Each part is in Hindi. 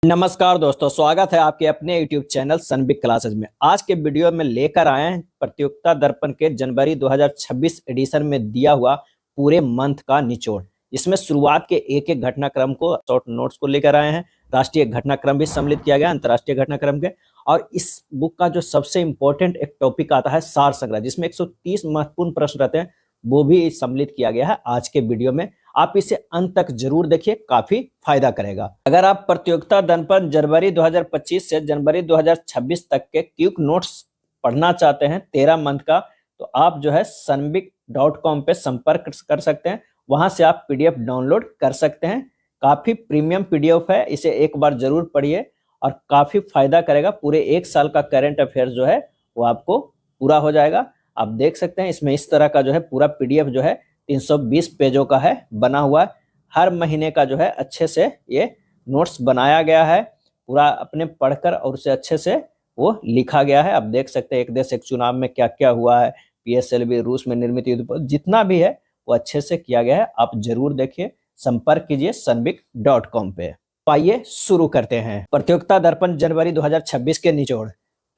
नमस्कार दोस्तों, स्वागत है आपके अपने YouTube चैनल सनबिग क्लासेस में। आज के वीडियो में लेकर आए हैं प्रतियोगिता दर्पण के जनवरी 2026 एडिशन में दिया हुआ पूरे मंथ का निचोड़। इसमें शुरुआत के एक एक घटनाक्रम को, शॉर्ट नोट्स को लेकर आए हैं। राष्ट्रीय घटनाक्रम भी सम्मिलित किया गया, अंतर्राष्ट्रीय घटनाक्रम के। और इस बुक का जो सबसे इंपॉर्टेंट एक टॉपिक आता है सार संग्रह, जिसमें 130 महत्वपूर्ण प्रश्न रहते हैं, वो भी सम्मिलित किया गया है आज के वीडियो में। आप इसे अंत तक जरूर देखिए, काफी फायदा करेगा। अगर आप प्रतियोगिता दर्पण जनवरी 2025 से जनवरी 2026 तक के क्विक नोट्स पढ़ना चाहते हैं 13 मंथ का, तो आप जो है sanbic.com पे संपर्क कर सकते हैं। वहां से आप पीडीएफ डाउनलोड कर सकते हैं। काफी प्रीमियम पीडीएफ है, इसे एक बार जरूर पढ़िए और काफी फायदा करेगा। पूरे एक साल का करंट अफेयर जो है वो आपको पूरा हो जाएगा। आप देख सकते हैं इसमें इस तरह का जो है पूरा पीडीएफ जो है 320 पेजों का है, बना हुआ है। हर महीने का जो है अच्छे से ये नोट्स बनाया गया है, पूरा अपने पढ़कर और उसे अच्छे से वो लिखा गया है। आप देख सकते हैं एक देश एक चुनाव में क्या क्या हुआ है, पीएसएलवी, रूस में निर्मित युद्ध, जितना भी है वो अच्छे से किया गया है। आप जरूर देखिए, संपर्क कीजिए sanbic.com पे। तो आइए शुरू करते हैं। प्रतियोगिता दर्पण जनवरी 2026 के निचोड़।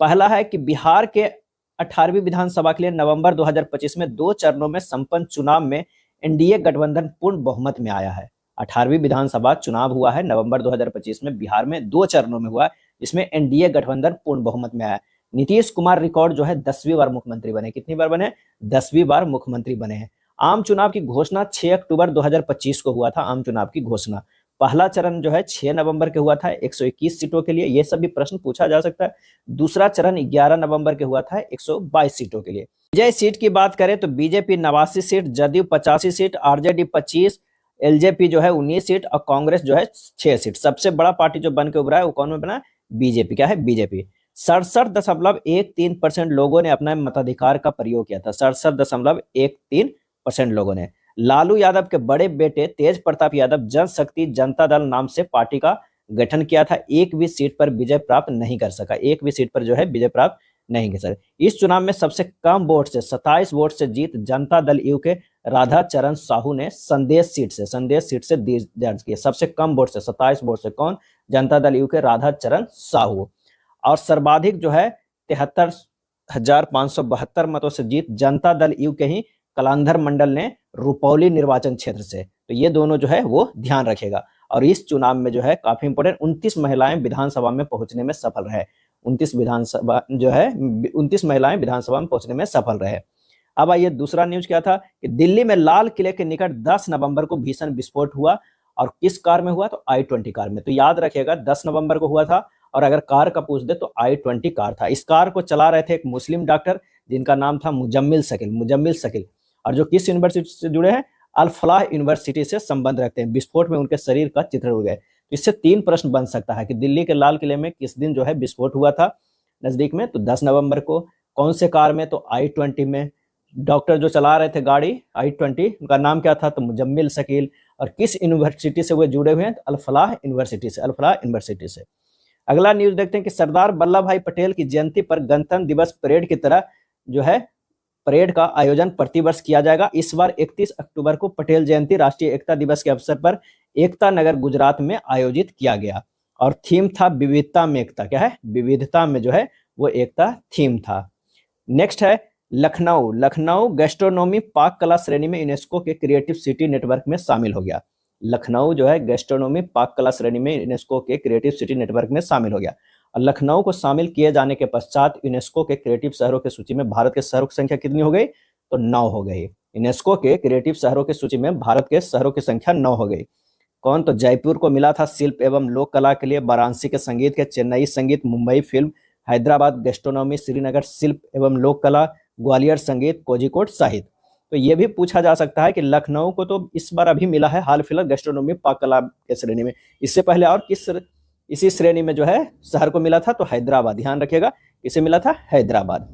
पहला है कि बिहार के 18वीं विधानसभा के लिए नवंबर 2025 में 2 चरणों में संपन्न चुनाव में एनडीए गठबंधन पूर्ण बहुमत में आया है। 18वीं विधानसभा चुनाव हुआ है नवंबर 2025 में, बिहार में 2 चरणों में हुआ है, जिसमें एनडीए गठबंधन पूर्ण बहुमत में आया है। नीतीश कुमार रिकॉर्ड जो है 10वीं बार मुख्यमंत्री बने। कितनी बार बने? 10वीं बार मुख्यमंत्री बने हैं। आम चुनाव की घोषणा 6 अक्टूबर 2025 को हुआ था। आम चुनाव की घोषणा पहला चरण जो है 6 नवंबर के हुआ था 121 सीटों के लिए। ये सब भी प्रश्न पूछा जा सकता है। दूसरा चरण 11 नवंबर के हुआ था 122 सीटों के लिए। विजय सीट की बात करें तो BJP 89 seat, JDU 85 seat, RJD 25, LJP जो है 19 सीट और कांग्रेस जो है 6 सीट। सबसे बड़ा पार्टी जो बन के उभरा है वो कौन बना? बीजेपी। क्या है? बीजेपी। 67.13% लोगों ने अपना मताधिकार का प्रयोग किया था। 67.13% लोगों ने। लालू यादव के बड़े बेटे तेज प्रताप यादव जनशक्ति जनता दल नाम से पार्टी का गठन किया था। एक भी सीट पर विजय प्राप्त नहीं कर सका। एक भी सीट पर जो है विजय प्राप्त नहीं कर सका। इस चुनाव में सबसे कम वोट से 27 वोट से जीत जनता दल यू के राधा चरण साहू ने संदेश सीट से दर्ज किया। सबसे कम वोट से 27 वोट से कौन? जनता दल यू के राधा चरण साहू। और सर्वाधिक जो है 73,572 मतों से जीत जनता दल यू के ही कलांधर मंडल ने रुपौली निर्वाचन क्षेत्र से। तो ये दोनों जो है वो ध्यान रखेगा। और इस चुनाव में जो है काफी इंपोर्टेंट 29 महिलाएं विधानसभा में पहुंचने में सफल रहे। 29 महिलाएं विधानसभा में पहुंचने में सफल रहे। अब आइए दूसरा न्यूज क्या था कि दिल्ली में लाल किले के निकट 10 नवंबर को भीषण विस्फोट हुआ। और किस कार में हुआ? तो i20 कार में। तो याद रखिएगा 10 नवंबर को हुआ था। और अगर कार का पूछ दे तो i20 कार था। इस कार को चला रहे थे एक मुस्लिम डॉक्टर जिनका नाम था मुजम्मिल शकील। और जो किस यूनिवर्सिटी से जुड़े हैं? अल फलाह यूनिवर्सिटी से संबंध रखते हैं। विस्फोट में उनके शरीर का चित्र उड़ गए। तो इससे 3 प्रश्न बन सकता है कि दिल्ली के लाल किले में किस दिन जो है विस्फोट हुआ था नजदीक में? तो 10 नवंबर को। कौन से कार में? तो i20 में। डॉक्टर जो चला रहे थे गाड़ी i20, उनका नाम क्या था? तो मुजम्मिल शकील। और किस यूनिवर्सिटी से वो जुड़े हुए हैं? तो अल फलाह यूनिवर्सिटी से। अगला न्यूज देखते हैं कि सरदार वल्लभ भाई पटेल की जयंती पर गणतंत्र दिवस परेड की तरह जो है परेड का आयोजन प्रतिवर्ष किया जाएगा। इस बार 31 अक्टूबर को पटेल जयंती राष्ट्रीय एकता दिवस के अवसर पर एकता नगर गुजरात में आयोजित किया गया। और थीम था विविधता में एकता। क्या है? विविधता में जो है वो एकता थीम था। नेक्स्ट है लखनऊ गैस्ट्रोनॉमी पाक कला श्रेणी में यूनेस्को के क्रिएटिव सिटी नेटवर्क में शामिल हो गया। लखनऊ जो है गैस्ट्रोनॉमी पाक कला श्रेणी में यूनेस्को के क्रिएटिव सिटी नेटवर्क में शामिल हो गया। और लखनऊ को शामिल किए जाने के पश्चात यूनेस्को के क्रिएटिव शहरों की सूची में भारत के शहरों की संख्या कितनी हो गई? तो 9 हो गई। यूनेस्को के क्रिएटिव शहरों की सूची में भारत के शहरों की संख्या 9 हो गई। कौन? तो जयपुर को मिला था शिल्प एवं लोक कला के लिए, वाराणसी के संगीत के, चेन्नई संगीत, मुंबई फिल्म, हैदराबाद गैस्ट्रोनॉमी, श्रीनगर शिल्प एवं लोक कला, ग्वालियर संगीत, कोझिकोड साहित्य। तो ये भी पूछा जा सकता है कि लखनऊ को तो इस बार अभी मिला है हाल फिलहाल गैस्ट्रोनॉमी पाक कला के श्रेणी में। इससे पहले और किस इसी श्रेणी में जो है शहर को मिला था? तो हैदराबाद। ध्यान रखिएगा, इसे मिला था हैदराबाद।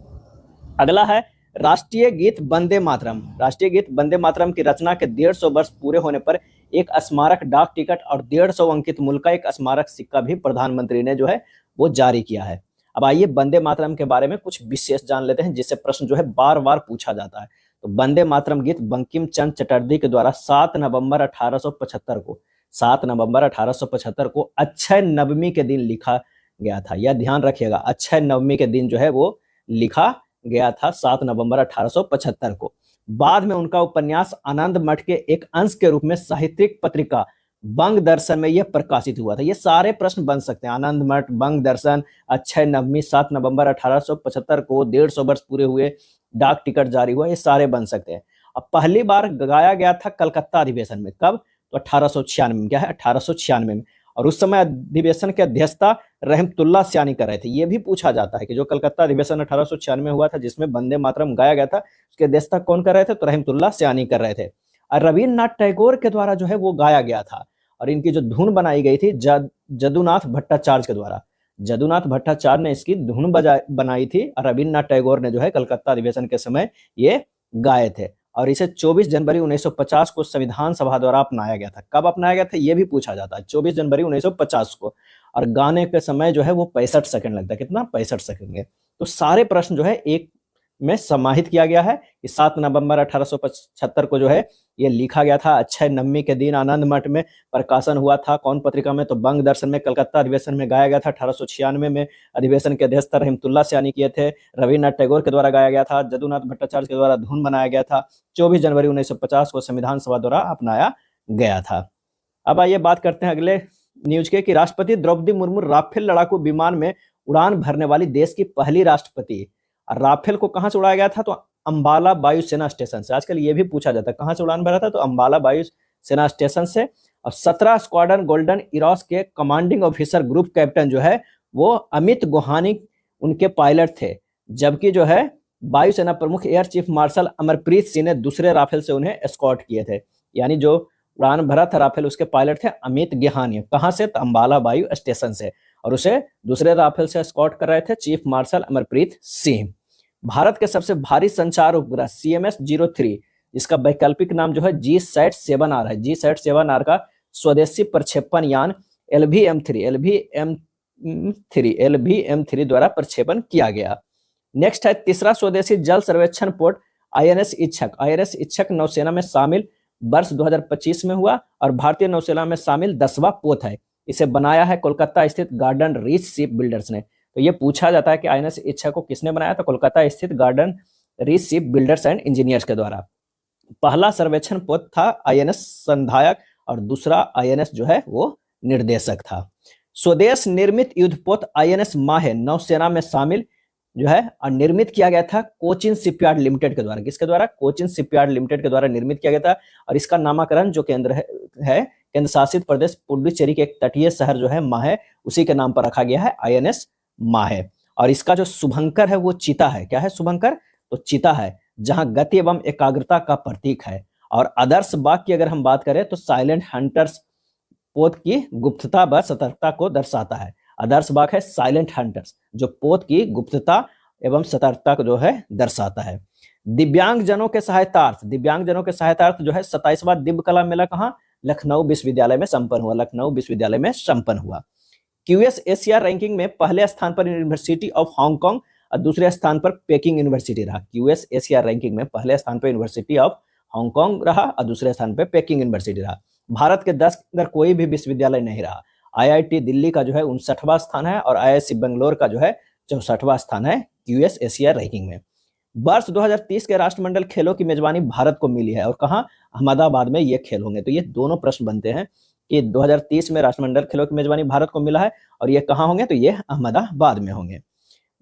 अगला है राष्ट्रीय गीत वंदे मातरम। राष्ट्रीय गीत वंदे मातरम की रचना के 150 वर्ष पूरे होने पर एक स्मारक डाक टिकट और 150 अंकित मूल्य का एक स्मारक सिक्का भी प्रधानमंत्री ने जो है वो जारी किया है। अब आइए वंदे मातरम के बारे में कुछ विशेष जान लेते हैं, जिससे प्रश्न जो है बार बार पूछा जाता है। तो वंदे मातरम गीत बंकिम चंद्र चटर्जी के द्वारा 7 नवंबर 1875 को 7 नवंबर 1875 को अक्षय नवमी के दिन लिखा गया था। यह ध्यान रखिएगा, अक्षय नवमी के दिन जो है वो लिखा गया था 7 नवंबर 1875 को। बाद में उनका उपन्यास आनंद मठ के एक अंश के रूप में साहित्यिक पत्रिका बंग दर्शन में यह प्रकाशित हुआ था। ये सारे प्रश्न बन सकते हैं, आनंद मठ, बंग दर्शन, अक्षय नवमी, 7 नवंबर 1875 को 150 वर्ष पूरे हुए, डाक टिकट जारी हुआ, ये सारे बन सकते हैं। अब पहली बार गाया गया था कलकत्ता अधिवेशन में, कब? तो 1896 में। क्या है? 1896 में। और उस समय अधिवेशन की अध्यक्षता रहमतुल्लाह सियानी कर रहे थे। ये भी पूछा जाता है कि जो कलकत्ता अधिवेशन 1896 में हुआ था जिसमें वंदे मातरम गाया गया था, उसकी अध्यक्षता कौन कर रहे थे? तो रहमतुल्लाह सियानी कर रहे थे। और रविन्द्रनाथ टैगोर के द्वारा जो है वो गाया गया था। और इनकी जो धुन बनाई गई थी जदुनाथ भट्टाचार्य के द्वारा। जदुनाथ भट्टाचार्य ने इसकी धुन बनाई थी और रविन्द्रनाथ टैगोर ने जो है कलकत्ता अधिवेशन के समय ये गाए थे। और इसे 24 जनवरी 1950 को संविधान सभा द्वारा अपनाया गया था। कब अपनाया गया था ये भी पूछा जाता है, 24 जनवरी 1950 को। और गाने के समय जो है वो 65 सेकंड लगता है। कितना? 65 सेकंड के। तो सारे प्रश्न जो है एक में समाहित किया गया है कि 7 नवंबर 1875 को जो है ये लिखा गया था। अक्षय नवमी के दिन आनंद मठ में प्रकाशन हुआ था। कौन पत्रिका में? तो बंग दर्शन में। कलकत्ता अधिवेशन में गाया गया था 1896 में। अधिवेशन के अध्यक्षता रहमतुल्लाह सियानी किए थे। रविन्द्रनाथ टैगोर के द्वारा गाया गया था। जदुनाथ भट्टाचार्य के द्वारा धुन बनाया गया था। 24 जनवरी 1950 को संविधान सभा द्वारा अपनाया गया था। अब आइए बात करते हैं अगले न्यूज के कि राष्ट्रपति द्रौपदी मुर्मू राफेल लड़ाकू विमान में उड़ान भरने वाली देश की पहली राष्ट्रपति। राफेल को कहां से उड़ाया गया था? तो अंबाला वायुसेना स्टेशन से। आजकल ये भी पूछा जाता है कहां से उड़ान भरा था? तो अंबाला वायुसेना स्टेशन से। और 17 स्क्वाड्रन गोल्डन इरोस के कमांडिंग ऑफिसर ग्रुप कैप्टन जो है वो अमित गोहानी उनके पायलट थे। जबकि जो है वायुसेना प्रमुख air chief marshal Amarpreet Singh ने दूसरे राफेल से उन्हें एस्कॉर्ट किए थे। यानी जो उड़ान भरा था राफेल उसके पायलट थे अमित गेहानी। कहां से? तो अंबाला वायु स्टेशन से। और उसे दूसरे राफेल से एस्कॉर्ट कर रहे थे चीफ मार्शल अमरप्रीत सिंह। भारत के सबसे भारी संचार उपग्रह CMS-03 जिसका वैकल्पिक नाम जो है GSAT-7R है। GSAT-7R का स्वदेशी प्रक्षेपण यान LVM-3 द्वारा प्रक्षेपण किया गया। नेक्स्ट है तीसरा स्वदेशी जल सर्वेक्षण पोत INS इच्छक। INS इच्छक नौसेना में शामिल वर्ष 2025 में हुआ और भारतीय नौसेना में शामिल 10वां पोत है। इसे बनाया है कोलकाता स्थित गार्डन रीच शिप बिल्डर्स ने। तो ये पूछा जाता है कि INS इच्छा को किसने बनाया? तो कोलकाता स्थित garden reach ship builders and engineers के द्वारा। पहला सर्वेक्षण पोत था INS संधायक और दूसरा INS जो है वो निर्देशक था। स्वदेश निर्मित युद्धपोत INS माहे नौसेना में शामिल जो है और निर्मित किया गया था कोचिन शिपयार्ड लिमिटेड के द्वारा। किसके द्वारा? कोचिन शिपयार्ड लिमिटेड के द्वारा निर्मित किया गया था। और इसका नामकरण जो केंद्र शासित प्रदेश पुडुचेरी के एक तटीय शहर जो है माहे, उसी के नाम पर रखा गया है INS माहे। और इसका जो शुभंकर है वो चीता है। क्या है शुभंकर? तो चीता है, जहां गति एवं एकाग्रता का प्रतीक है। और आदर्श बाग की अगर हम बात करें तो साइलेंट हंटर्स पोत की गुप्तता व सतर्कता को दर्शाता है। आदर्श बाग है साइलेंट हंटर्स जो पोत की गुप्तता एवं सतर्कता को जो है दर्शाता है। दिव्यांगजनों के सहायतार्थ जो है 27वां दिव्य कला मेला कहाँ? लखनऊ विश्वविद्यालय में संपन्न हुआ। लखनऊ विश्वविद्यालय में संपन्न हुआ। QS एशिया रैंकिंग में पहले स्थान पर यूनिवर्सिटी ऑफ हांगकांग और दूसरे स्थान पर पेकिंग यूनिवर्सिटी रहा। QS एशिया रैंकिंग में पहले स्थान पर यूनिवर्सिटी ऑफ हांगकांग रहा और दूसरे स्थान पर पेकिंग यूनिवर्सिटी रहा। भारत के 10 के अंदर कोई भी विश्वविद्यालय नहीं रहा। IIT दिल्ली का जो है 59वां स्थान है और IISc बेंगलोर का जो है 64वां स्थान है QS एशिया रैंकिंग में। वर्ष 2030 के राष्ट्रमंडल खेलों की मेजबानी भारत को मिली है और कहाँ? अहमदाबाद में ये खेल होंगे। तो ये दोनों प्रश्न बनते हैं कि 2030 में राष्ट्रमंडल खेलों की मेजबानी भारत को मिला है और ये कहाँ होंगे? तो ये अहमदाबाद में होंगे।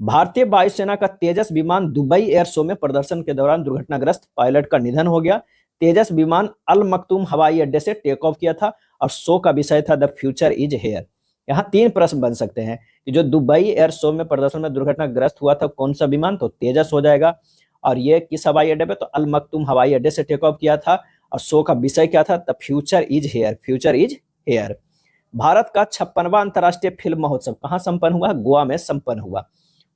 भारतीय वायुसेना का तेजस विमान दुबई एयर शो में प्रदर्शन के दौरान दुर्घटनाग्रस्त पायलट का निधन हो गया। तेजस विमान अल मखतूम हवाई अड्डे से टेक ऑफ किया था और शो का विषय था द फ्यूचर इज हेयर। यहाँ 3 प्रश्न बन सकते हैं कि जो दुबई एयर शो में प्रदर्शन में दुर्घटनाग्रस्त हुआ था कौन सा विमान? तो तेजस हो जाएगा। और ये किस हवाई अड्डे पे? तो अल मखतूम हवाई अड्डे से टेक ऑफ किया था और शो का विषय क्या था? The future is here. Future is here. Bharat का 56वां अंतर्राष्ट्रीय फिल्म महोत्सव कहाँ संपन्न हुआ? गोवा में संपन्न हुआ।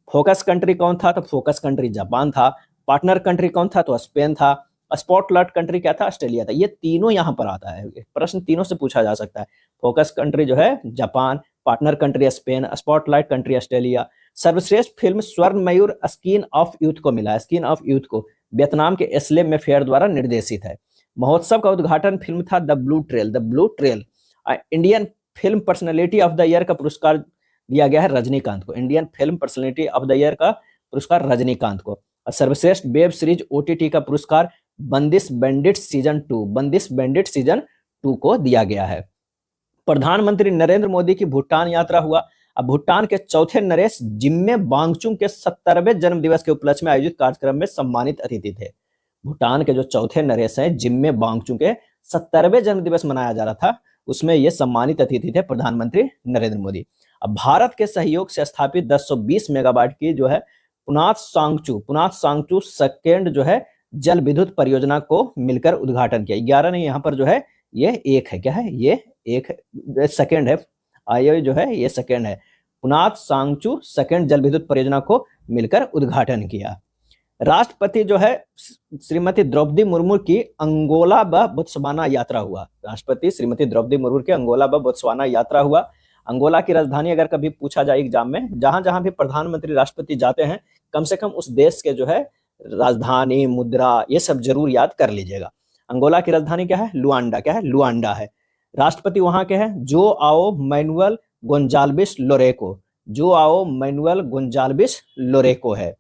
फोकस कंट्री कौन था? तो फोकस कंट्री जापान था। पार्टनर कंट्री कौन था? तो स्पेन था। स्पॉटलाइट कंट्री क्या था? ऑस्ट्रेलिया था। ये तीनों यहाँ पर आता है। प्रश्न तीनों से पूछा जा सकता है। फोकस कंट्री जो है Japan, partner country Spain, spotlight country Australia. सर्वश्रेष्ठ फिल्म स्वर्ण मयूर स्किन ऑफ यूथ को मिला। स्किन ऑफ यूथ को वियतनाम के एस्ले में फेयर द्वारा निर्देशित है। महोत्सव का उद्घाटन फिल्म था the blue trail. The blue trail Indian film personality of the year का पुरस्कार दिया गया है रजनीकांत को। Indian film personality of the year का पुरस्कार रजनीकांत को। और सर्वश्रेष्ठ वेब सीरीज ओटीटी का पुरस्कार बंदिश बैंडिट सीजन 2 को दिया गया है। प्रधानमंत्री नरेंद्र मोदी की भूटान यात्रा हुआ। अब भूटान के चौथे नरेश जिम्मे वांगचुक के 70वें जन्म दिवस के उपलक्ष्य में आयोजित कार्यक्रम में सम्मानित अतिथि थे। भूटान के जो चौथे नरेश हैं जिम्मे वांगचुक के 70वें जन्म दिवस मनाया जा रहा था, उसमें ये सम्मानित अतिथि थे प्रधानमंत्री नरेंद्र मोदी। अब भारत के सहयोग से स्थापित 1020 मेगावाट की जो है पुनात सांगचू सेकेंड जो है जल विद्युत परियोजना को मिलकर उद्घाटन किया। 11 नहीं, यहाँ पर जो है ये एक है, क्या है ये एक सेकेंड है, आयो जो है ये सेकेंड है। पुनात सांगचू सेकेंड जल विद्युत परियोजना को मिलकर उद्घाटन किया। राष्ट्रपति जो है श्रीमती द्रौपदी मुर्मू की अंगोला व बोत्सवाना यात्रा हुआ। राष्ट्रपति श्रीमती द्रौपदी मुर्मू की अंगोला व बोत्सवाना यात्रा हुआ। अंगोला की राजधानी अगर कभी पूछा जाए एग्जाम में, जहां जहां भी प्रधानमंत्री राष्ट्रपति जाते हैं, कम से कम उस देश के जो है राजधानी, मुद्रा, ये सब जरूर याद कर लीजिएगा। अंगोला की राजधानी क्या है? लुआंडा। क्या है? लुआंडा है। राष्ट्रपति वहां के हैं जो आओ मैनुअल गोंजाल्विस लोरेको है।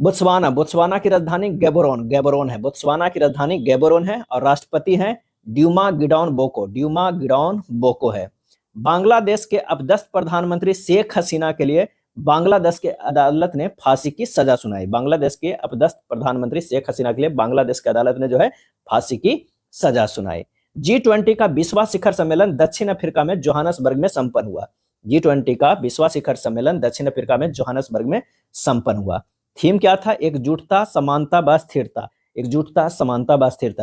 बोत्सवाना की राजधानी गैबोरोन है। बोत्सवाना की राजधानी गैबोरोन है और राष्ट्रपति हैं ड्यूमा गिडॉन बोको है। बांग्लादेश के अपदस्थ प्रधानमंत्री शेख हसीना के लिए बांग्लादेश के अदालत ने फांसी की सजा सुनाई। बांग्लादेश के अपदस्थ प्रधानमंत्री शेख हसीना के लिए बांग्लादेश की अदालत ने जो है फांसी की सजा सुनाई। G20 का 20वां शिखर सम्मेलन दक्षिण अफ्रीका में जोहानसबर्ग में संपन्न हुआ। G20 का 20वां शिखर सम्मेलन दक्षिण अफ्रीका में जोहानसबर्ग में संपन्न हुआ। थीम क्या था? एकजुटता, समानता व स्थिरता।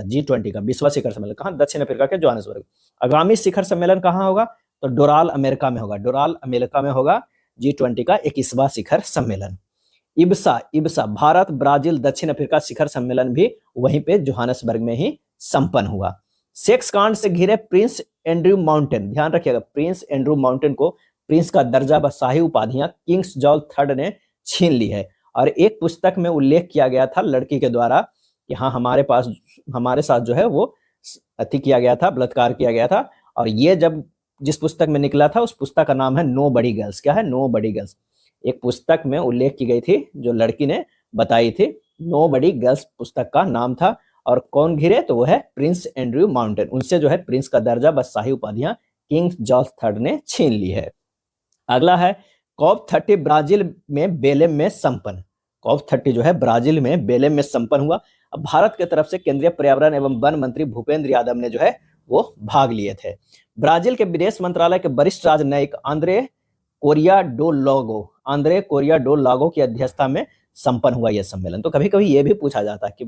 G20 का 20वां शिखर सम्मेलन कहाँ? दक्षिण अफ्रीका के जोहानसबर्ग। आगामी शिखर सम्मेलन कहाँ होगा? तो डोराल अमेरिका में होगा। G20 का 21वां शिखर सम्मेलन। इब्सा भारत, ब्राजील, दक्षिण अफ्रीका शिखर सम्मेलन भी वहीं पे जोहानसबर्ग में ही संपन्न हुआ। सेक्स कांड से घिरे प्रिंस एंड्रयू माउंटेन, ध्यान रखिएगा, प्रिंस एंड्रयू माउंटेन को प्रिंस का दर्जा व शाही उपाधियां किंग्स जॉर्ज III ने छीन ली है। और एक पुस्तक में उल्लेख किया गया था लड़की के द्वारा कि हाँ हमारे साथ जो है वो अति किया गया था, बलात्कार किया गया था। और ये जब जिस पुस्तक में निकला था उस पुस्तक का नाम है नोबडी गर्ल्स। क्या है? Nobody girls. एक पुस्तक में उल्लेख की गई थी जो लड़की ने बताई थी, नोबडी गर्ल्स पुस्तक का नाम था। और कौन घिरे? तो वो है प्रिंस एंड्रयू माउंटेन। उनसे जो है प्रिंस का दर्जा व शाही उपाधियां किंग जॉर्ज III ने छीन ली है। अगला है COP30 ब्राजील में बेलेम में संपन्न। COP30 जो है ब्राजील में बेलेम में संपन्न हुआ। अब भारत की तरफ से केंद्रीय पर्यावरण एवं वन मंत्री भूपेंद्र यादव ने जो है वो भाग लिए थे। ब्राजील के विदेश मंत्रालय के वरिष्ठ राजनयिक आंद्रे कोरिया डो लागो की अध्यक्षता में संपन्न हुआ यह सम्मेलन। तो कभी कभी यह भी पूछा जाता है कि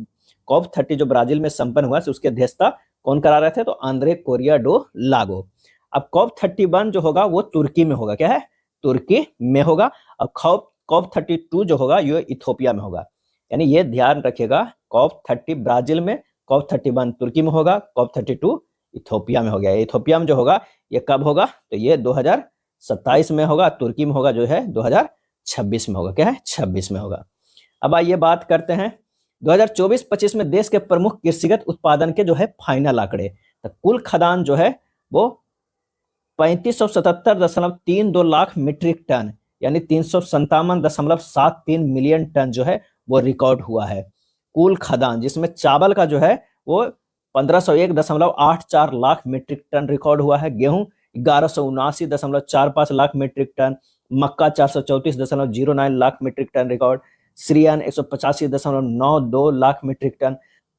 COP30 जो ब्राजील में संपन्न हुआ उसकी अध्यक्षता कौन करा रहे थे? तो आंद्रे कोरिया डो लागो। अब COP31 जो होगा वो तुर्की में होगा। क्या है? तुर्की में होगा। और COP32 जो होगा ये इथोपिया में होगा। यानी ये ध्यान रखिएगा, COP30 ब्राजील में, COP31 तुर्की में होगा, COP32 इथोपिया में हो गया। इथोपिया में जो होगा ये कब होगा? तो ये 2027 में होगा। तुर्की में होगा जो है 2026 में होगा। क्या है? 26 में होगा। अब आइए बात करते हैं 2024-25 में देश के प्रमुख कृषिगत उत्पादन के जो है फाइनल आंकड़े। तो कुल खदान जो है वो 3577.32 लाख मीट्रिक टन यानी 357.73 मिलियन टन जो है वो रिकॉर्ड हुआ है कुल खदान, जिसमें चावल का जो है वो 1501.84 लाख मीट्रिक टन रिकॉर्ड हुआ है। गेहूं 1179.45 लाख मीट्रिक टन, मक्का 434.09 लाख मीट्रिक टन रिकॉर्ड, श्रीयन 185.92 लाख मीट्रिक टन।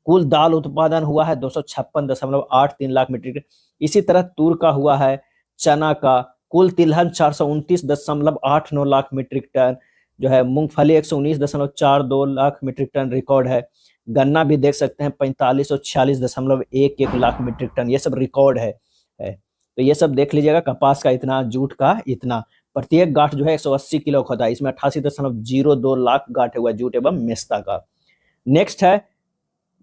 कुल दाल उत्पादन हुआ है 256.83 लाख मीट्रिक टन। इसी तरह तूर का हुआ है, चना का, कुल तिलहन 429.89 लाख मीट्रिक टन जो है, मूंगफली 119.42 लाख मीट्रिक टन रिकॉर्ड है। गन्ना भी देख सकते हैं 4546.11 लाख मीट्रिक टन, ये सब रिकॉर्ड है। तो ये सब देख लीजिएगा। कपास का इतना, जूट का इतना, प्रत्येक गांठ जो है 180 किलो होता है। इसमें 88.02 लाख गांठ हुआ जूट एवं मेस्ता का। नेक्स्ट है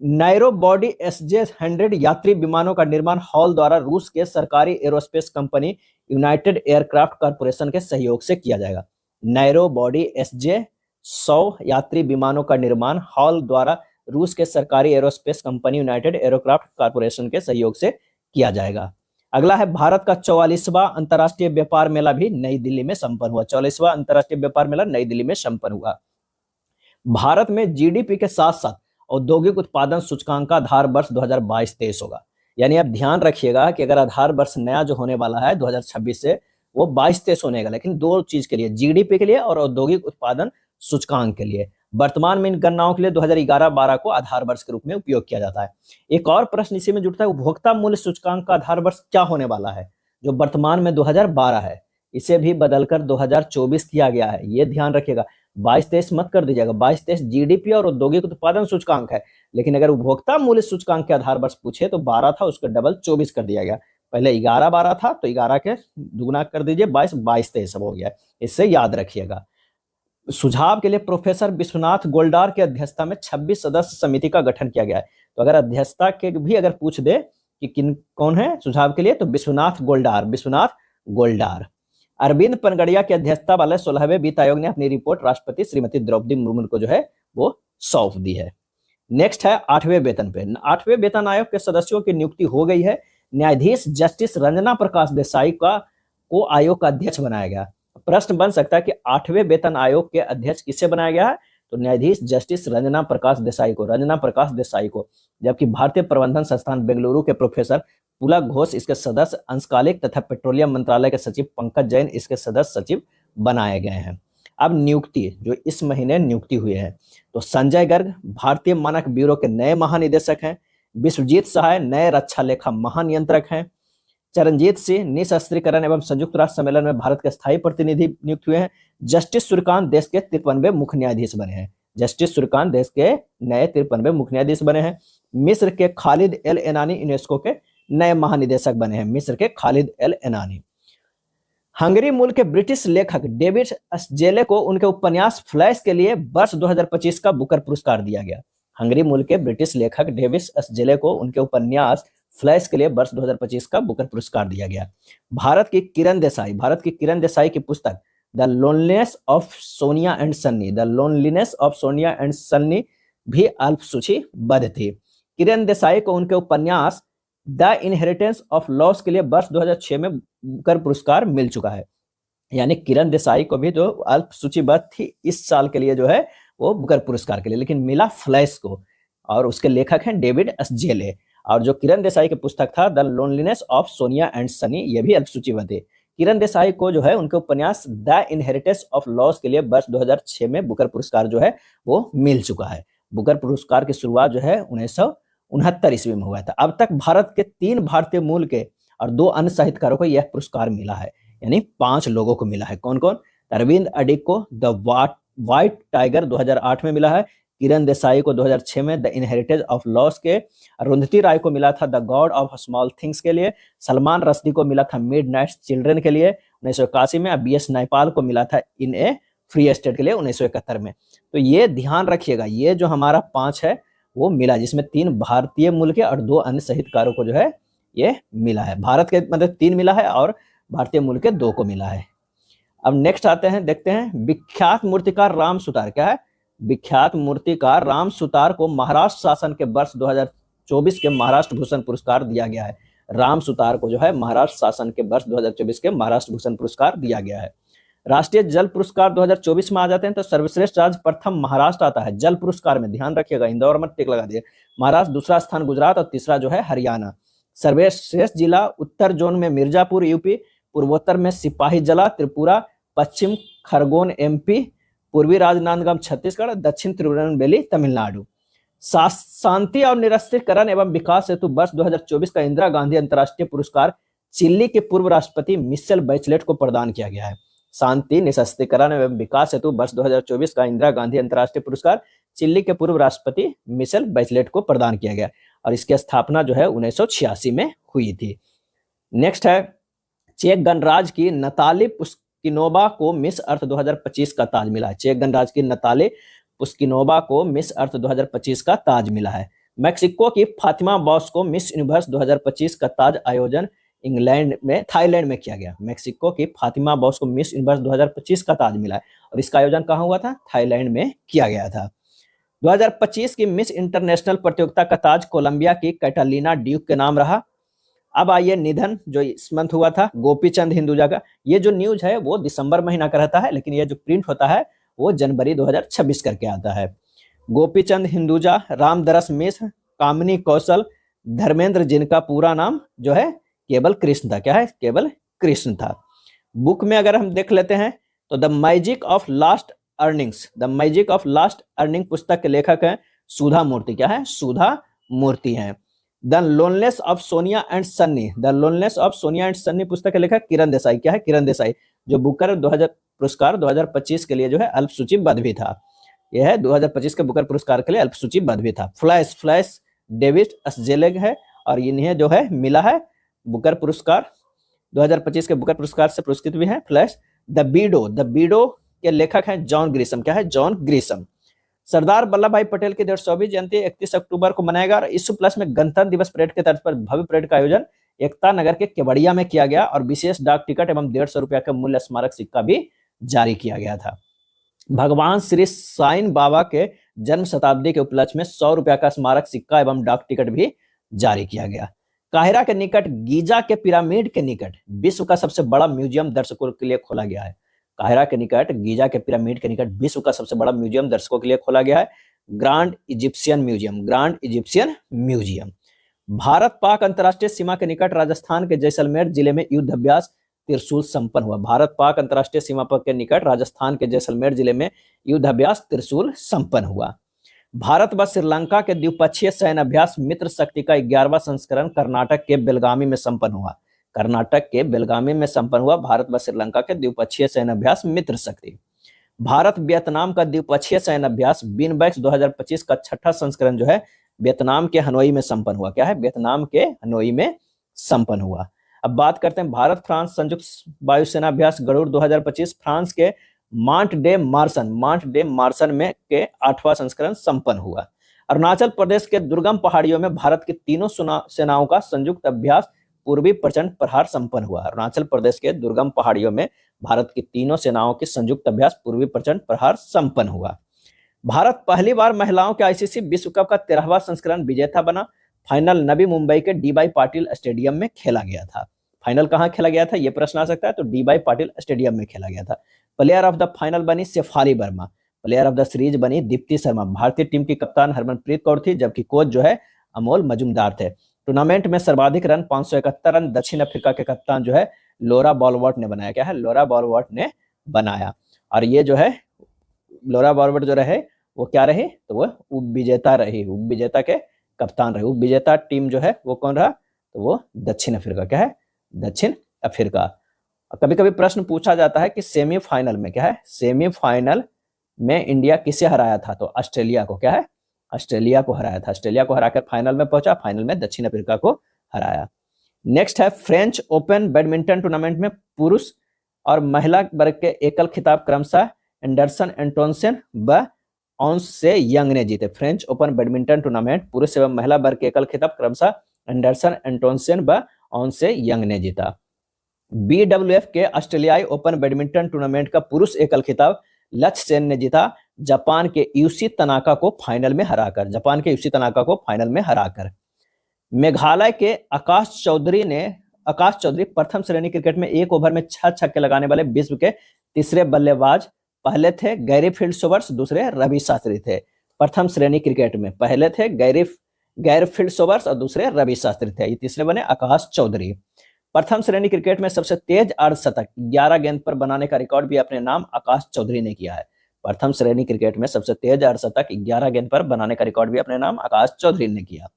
नैरो बॉडी SJ-100 यात्री विमानों का निर्माण हॉल द्वारा रूस के सरकारी aerospace company United aircraft corporation के सहयोग से किया जाएगा। नैरो बॉडी SJ-100 यात्री विमानों का निर्माण हॉल द्वारा रूस के सरकारी aerospace company United aircraft corporation के सहयोग से किया जाएगा। अगला है भारत का 44वां अंतर्राष्ट्रीय व्यापार मेला भी नई दिल्ली में संपन्न हुआ। 44वां अंतर्राष्ट्रीय व्यापार मेला नई दिल्ली में संपन्न हुआ। भारत में जीडीपी के साथ साथ औद्योगिक उत्पादन सूचकांक का आधार वर्ष 2022-23 होगा। यानी आप ध्यान रखिएगा कि अगर आधार वर्ष नया जो होने वाला है 2026 से, वो 22-23 होने का, लेकिन दो चीज के लिए, जीडीपी के लिए और औद्योगिक उत्पादन सूचकांक के लिए। वर्तमान में इन गणनाओं के लिए 2011-12 को आधार वर्ष के रूप में उपयोग किया जाता है। एक और प्रश्न इसी में जुड़ता है, उपभोक्ता मूल्य सूचकांक का आधार वर्ष क्या होने वाला है, जो वर्तमान में 2012 है, इसे भी बदलकर 2024 किया गया है। ये ध्यान रखिएगा, 22-23 मत कर दीजिएगा। 22-23 जीडीपी और औद्योगिक उत्पादन सूचकांक है, लेकिन अगर उपभोक्ता मूल्य सूचकांक के आधार वर्ष पूछे तो 12 था, उसका डबल 24 कर दिया गया। पहले 11-12 था तो 11 के दुगुना कर दीजिए, 22-23 हो गया। इससे याद रखिएगा। सुझाव के लिए प्रोफेसर विश्वनाथ गोल्डार की अध्यक्षता में 26 सदस्य समिति का गठन किया गया है। तो अगर अध्यक्षता के भी अगर पूछ दे कि किन कौन है सुझाव के लिए, तो विश्वनाथ गोल्डार। अरविंद पनगड़िया की अध्यक्षता वाले 16वें वित्त आयोग ने अपनी रिपोर्ट राष्ट्रपति श्रीमती द्रौपदी मुर्मू को जो है वो सौंप दी है। नेक्स्ट है 8वें वेतन पे। 8वें वेतन आयोग के सदस्यों की नियुक्ति हो गई है। न्यायाधीश जस्टिस रंजना प्रकाश देसाई को आयोग का अध्यक्ष बनाया गया। प्रश्न बन सकता है कि 8वें वेतन आयोग के अध्यक्ष किसे बनाया गया है, तो न्यायाधीश जस्टिस रंजना प्रकाश देसाई को, जबकि भारतीय प्रबंधन संस्थान बेंगलुरु के प्रोफेसर पुलक घोष इसके सदस्य, अंशकालिक तथा पेट्रोलियम मंत्रालय के सचिव पंकज जैन इसके सदस्य सचिव बनाए गए हैं। अब नियुक्ति, जो इस महीने नियुक्ति हुई है, तो संजय गर्ग भारतीय मानक ब्यूरो के नए महानिदेशक हैं। विश्वजीत सहाय नए रक्षा लेखा महानियंत्रक हैं। चरणजीत सिंह निशस्त्रीकरण एवं संयुक्त राष्ट्र सम्मेलन में भारत के स्थायी प्रतिनिधि नियुक्त हुए हैं। जस्टिस सूर्यकांत देश के 53वें मुख्य न्यायाधीश बने हैं। जस्टिस सूर्यकांत देश के नए 53वें मुख्य न्यायाधीश बने हैं। मिस्र के खालिद एल एनानी यूनेस्को के नए महानिदेशक बने हैं। मिस्र के खालिद एल एनानी। हंगरी मूल के ब्रिटिश लेखक डेविड अस्जेले को उनके उपन्यास फ्लैश के लिए वर्ष 2025 का बुकर पुरस्कार दिया गया। हंगरी मूल के ब्रिटिश लेखक डेविड अस्जेले को उनके उपन्यास फ्लैश के लिए वर्ष 2025 का बुकर पुरस्कार दिया गया। भारत की किरण देसाई की पुस्तक the loneliness of Sonia and Sunny भी अल्प सूचीबद्ध थी। किरण देसाई को उनके उपन्यास द इनहेरिटेंस ऑफ लॉस के लिए वर्ष 2006 में बुकर पुरस्कार मिल चुका है। यानी किरण देसाई को भी जो अल्प सूचीबद्ध थी इस साल के लिए जो है वो बुकर पुरस्कार के लिए, लेकिन मिला फ्लैश को, और उसके लेखक हैं डेविड अस्जेले। और जो किरण देसाई की पुस्तक था the loneliness of Sonia and Sunny, ये भी अल्प सूचीबद्ध है। किरण देसाई को जो है उनके उपन्यास द इनहेरिटेंस ऑफ लॉस के लिए वर्ष 2006 में बुकर पुरस्कार जो है वो मिल चुका है। बुकर पुरस्कार की शुरुआत जो है 1969 ईस्वी में हुआ था। अब तक भारत के 3 भारतीय मूल के और 2 अन्य साहित्यकारों को यह पुरस्कार मिला है, यानी 5 लोगों को मिला है। कौन कौन? अरविंद अडिग को द व्हाइट टाइगर 2008 में मिला है। किरण देसाई को 2006 में द इनहेरिटेंस ऑफ लॉस के। अरुंधति राय को मिला था the God of small things के लिए। सलमान रश्दी को मिला था मिडनाइट चिल्ड्रन के लिए 1981 में। BS नैपाल को मिला था इन ए फ्री स्टेट के लिए 1971 में। तो ये ध्यान रखिएगा, ये जो हमारा 5 है वो मिला, जिसमें 3 भारतीय मूल के और 2 अन्य साहित्यकारों को जो है ये मिला है। भारत के मतलब 3 मिला है और भारतीय मूल के 2 को मिला है। अब नेक्स्ट आते हैं, देखते हैं विख्यात मूर्तिकार राम सुतार। क्या है? विख्यात मूर्तिकार राम सुतार को महाराष्ट्र शासन के वर्ष 2024 के महाराष्ट्र भूषण पुरस्कार दिया गया है। राम सुतार को जो है महाराष्ट्र शासन के वर्ष 2024 के महाराष्ट्र भूषण पुरस्कार दिया गया है। राष्ट्रीय जल पुरस्कार 2024 में आ जाते हैं तो सर्वश्रेष्ठ राज्य प्रथम महाराष्ट्र आता है जल पुरस्कार में। ध्यान रखिएगा, इंदौर मत टिक लगा दिए। महाराष्ट्र, दूसरा स्थान गुजरात और तीसरा जो है हरियाणा। सर्वश्रेष्ठ जिला उत्तर जोन में मिर्जापुर यूपी, पूर्वोत्तर में सिपाही जला त्रिपुरा, पश्चिम खरगोन MP, पूर्वी राजनांदगांव छत्तीसगढ़, दक्षिण तिरुवनंतपुरम तमिलनाडु। शांति और निरस्त्रीकरण एवं विकास हेतु वर्ष 2024 का इंदिरा गांधी अंतर्राष्ट्रीय पुरस्कार चिली के पूर्व राष्ट्रपति मिशेल बैचलेट को प्रदान किया गया है। शांति, निरस्त्रीकरण एवं विकास हेतु वर्ष 2024 का इंदिरा गांधी अंतर्राष्ट्रीय पुरस्कार चिली के पूर्व राष्ट्रपति मिशेल बैचलेट को प्रदान किया गया और इसकी स्थापना जो है 1986 में हुई थी। नेक्स्ट है चेक गणराज्य की नताली पुस्किनोवा को मिस अर्थ 2025 का ताज मिला है। चेक गणराज्य की नताली पुस्किनोवा को मिस अर्थ 2025 का ताज मिला है। मैक्सिको की फातिमा बॉस को मिस यूनिवर्स 2025 का ताज आयोजन थाईलैंड में किया गया। मैक्सिको की फातिमा बॉस को मिस यूनिवर्स 2025 का ताज मिला है और इसका आयोजन कहाँ हुआ था? थाईलैंड में किया गया था। 2025 की मिस इंटरनेशनल प्रतियोगिता का ताज कोलंबिया की कैटालिना ड्यूक के नाम रहा। अब आइए निधन जो इस मंथ हुआ था गोपीचंद हिंदुजा का। ये जो न्यूज है वो दिसंबर महीना का रहता है, लेकिन ये जो प्रिंट होता है वो जनवरी 2026 करके आता है। गोपीचंद हिंदुजा, रामदरस मिश्र, कामिनी कौशल, धर्मेंद्र, जिनका पूरा नाम जो है केवल कृष्ण था। क्या है? केवल कृष्ण था। बुक में अगर हम देख लेते हैं तो the magic of last earnings, the magic of last earning पुस्तक के लेखक हैं सुधा मूर्ति। क्या है? सुधा मूर्ति हैं। The loneliness of Sonia and Sunny, the loneliness of Sonia and Sunny पुस्तक के लेखक किरण देसाई। क्या है? किरण देसाई, जो बुकर 2000 पुरस्कार 2025 के लिए जो है अल्पसूचीबद्ध भी था। यह है 2025 के बुकर पुरस्कार के लिए अल्पसूचीबद्ध भी था। फ्लैश, फ्लैश डेविड अस्जेलेग है और इन्हें जो है मिला है बुकर पुरस्कार 2025 के बुकर पुरस्कार से पुरस्कृत भी है। फ्लैश। द बीडो, द बीडो के लेखक हैं जॉन ग्रिशम। क्या है? John Grisham. सरदार वल्लभ भाई पटेल की 150वीं जयंती 31 अक्टूबर को मनाएगा और इस प्लस में गणतंत्र दिवस परेड के तर्ज पर भव्य परेड का आयोजन एकता नगर के केवड़िया में किया गया और विशेष डाक टिकट एवं 150 रुपया का मूल्य स्मारक सिक्का भी जारी किया गया था। भगवान श्री साईं बाबा के जन्म शताब्दी के उपलक्ष्य में 100 रुपया का स्मारक सिक्का एवं डाक टिकट भी जारी किया गया। काहिरा के निकट गीजा के पिरामिड के निकट विश्व का सबसे बड़ा म्यूजियम दर्शकों के लिए खोला गया है। काहिरा के निकट गीजा के पिरामिड के निकट विश्व का सबसे बड़ा म्यूजियम दर्शकों के लिए खोला गया है, grand Egyptian museum, grand Egyptian museum. Bharat Pak अंतर्राष्ट्रीय सीमा के निकट राजस्थान के जैसलमेर जिले में युद्ध अभ्यास त्रिशूल संपन्न हुआ। भारत पाक अंतर्राष्ट्रीय सीमा के निकट राजस्थान के जैसलमेर जिले में युद्ध अभ्यास त्रिशूल संपन्न हुआ। भारत व श्रीलंका के द्विपक्षीय सैन्य अभ्यास मित्र शक्ति का 11वां संस्करण कर्नाटक के बेलगामी में संपन्न हुआ। कर्नाटक के बेलगामी में संपन्न हुआ भारत व श्रीलंका के द्विपक्षीय सैन्य अभ्यास मित्र शक्ति। भारत वियतनाम का द्विपक्षीय सैन्य अभ्यास बीनबैक्स 2025 का 6ठा संस्करण जो है वियतनाम के हनोई में संपन्न हुआ। क्या है? वियतनाम के हनोई में संपन्न हुआ। अब बात करते हैं भारत फ्रांस संयुक्त वायुसेना अभ्यास गरुड़ 2025 फ्रांस के मांट डे मार्सन में के 8वां संस्करण संपन्न हुआ। अरुणाचल प्रदेश के दुर्गम पहाड़ियों में भारत की तीनों सेनाओं का संयुक्त अभ्यास पूर्वी प्रचंड प्रहार संपन्न हुआ। अरुणाचल प्रदेश के दुर्गम पहाड़ियों में भारत की तीनों सेनाओं की संयुक्त अभ्यास पूर्वी प्रचंड प्रहार संपन्न हुआ। भारत पहली बार महिलाओं के आईसीसी विश्व कप का 13वां संस्करण विजेता बना। फाइनल नवी मुंबई के डी वाई पाटिल स्टेडियम में खेला गया था। फाइनल कहां खेला गया था ये प्रश्न आ सकता है, तो डी वाई पाटिल स्टेडियम में खेला गया था। प्लेयर ऑफ द फाइनल बनी Shefali Verma, player of the series बनी दीप्ति शर्मा। भारतीय टीम की कप्तान हरमनप्रीत कौर थी, जबकि कोच जो है अमोल मजुमदार थे। टूर्नामेंट में सर्वाधिक रन 571 रन दक्षिण अफ्रीका के कप्तान जो है लोरा बॉलवर्ट ने बनाया। क्या है? लोरा बॉलवर्ट ने बनाया। और ये जो है लोरा बॉलवर्ट जो रहे वो क्या रही, तो वो उप विजेता रही, उप विजेता के कप्तान रहे। उप विजेता टीम जो है वो कौन रहा, तो वो दक्षिण अफ्रीका। क्या है? दक्षिण अफ्रीका। कभी कभी प्रश्न पूछा जाता है कि सेमीफाइनल में क्या है, सेमीफाइनल में इंडिया किसे हराया था, तो ऑस्ट्रेलिया को। क्या है? ऑस्ट्रेलिया को हराया था। ऑस्ट्रेलिया को हराकर फाइनल में पहुंचा, फाइनल में दक्षिण अफ्रीका को हराया। नेक्स्ट है फ्रेंच ओपन बैडमिंटन टूर्नामेंट में पुरुष और महिला वर्ग के एकल खिताब क्रमशः एंडरसन एंटोनसेन व ऑन्स से यंग ने जीते। फ्रेंच ओपन बैडमिंटन टूर्नामेंट पुरुष एवं महिला वर्ग के एकल खिताब क्रमशः एंडरसन एंटोनसेन व ऑन्स से यंग ने जीता। BWF के ऑस्ट्रेलियाई ओपन बैडमिंटन टूर्नामेंट का पुरुष एकल खिताब लक्ष्य सेन ने जीता, जापान के यूसी तनाका को फाइनल में हराकर। जापान के यूसी तनाका को फाइनल में हराकर। मेघालय के आकाश चौधरी प्रथम श्रेणी क्रिकेट में एक ओवर में 6 छक्के लगाने वाले विश्व के तीसरे बल्लेबाज। पहले थे गैरी फील्डसोवर्स, दूसरे रवि शास्त्री थे। प्रथम श्रेणी क्रिकेट में पहले थे गैर फील्डसोवर्स और दूसरे रवि शास्त्री थे। ये तीसरे बने आकाश चौधरी। प्रथम श्रेणी क्रिकेट में सबसे तेज अर्धशतक 11 गेंद पर बनाने का रिकॉर्ड भी अपने नाम आकाश चौधरी ने किया है। प्रथम श्रेणी क्रिकेट में सबसे तेज अर्धशतक 11 गेंद पर बनाने का रिकॉर्ड भी अपने नाम आकाश चौधरी ने किया।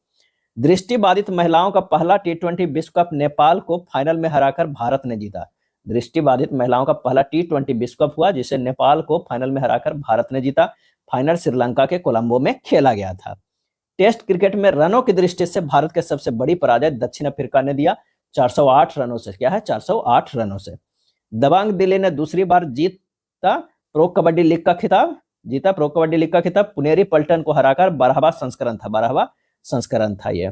दृष्टिबाधित महिलाओं का पहला T20 विश्व कप नेपाल को फाइनल में हराकर भारत ने जीता। दृष्टिबाधित महिलाओं का पहला T20 विश्व कप हुआ जिसे नेपाल को फाइनल में हराकर भारत ने जीता। फाइनल श्रीलंका के कोलंबो में खेला गया था। टेस्ट क्रिकेट में रनों की दृष्टि से भारत के सबसे बड़ी पराजय दक्षिण अफ्रीका ने दिया 408 रनों से। क्या है? 408 रनों से। दबंग दिल्ली ने दूसरी बार जीता प्रो कबड्डी लीग का खिताब। पुनेरी पल्टन को हराकर 12वां संस्करण था ये।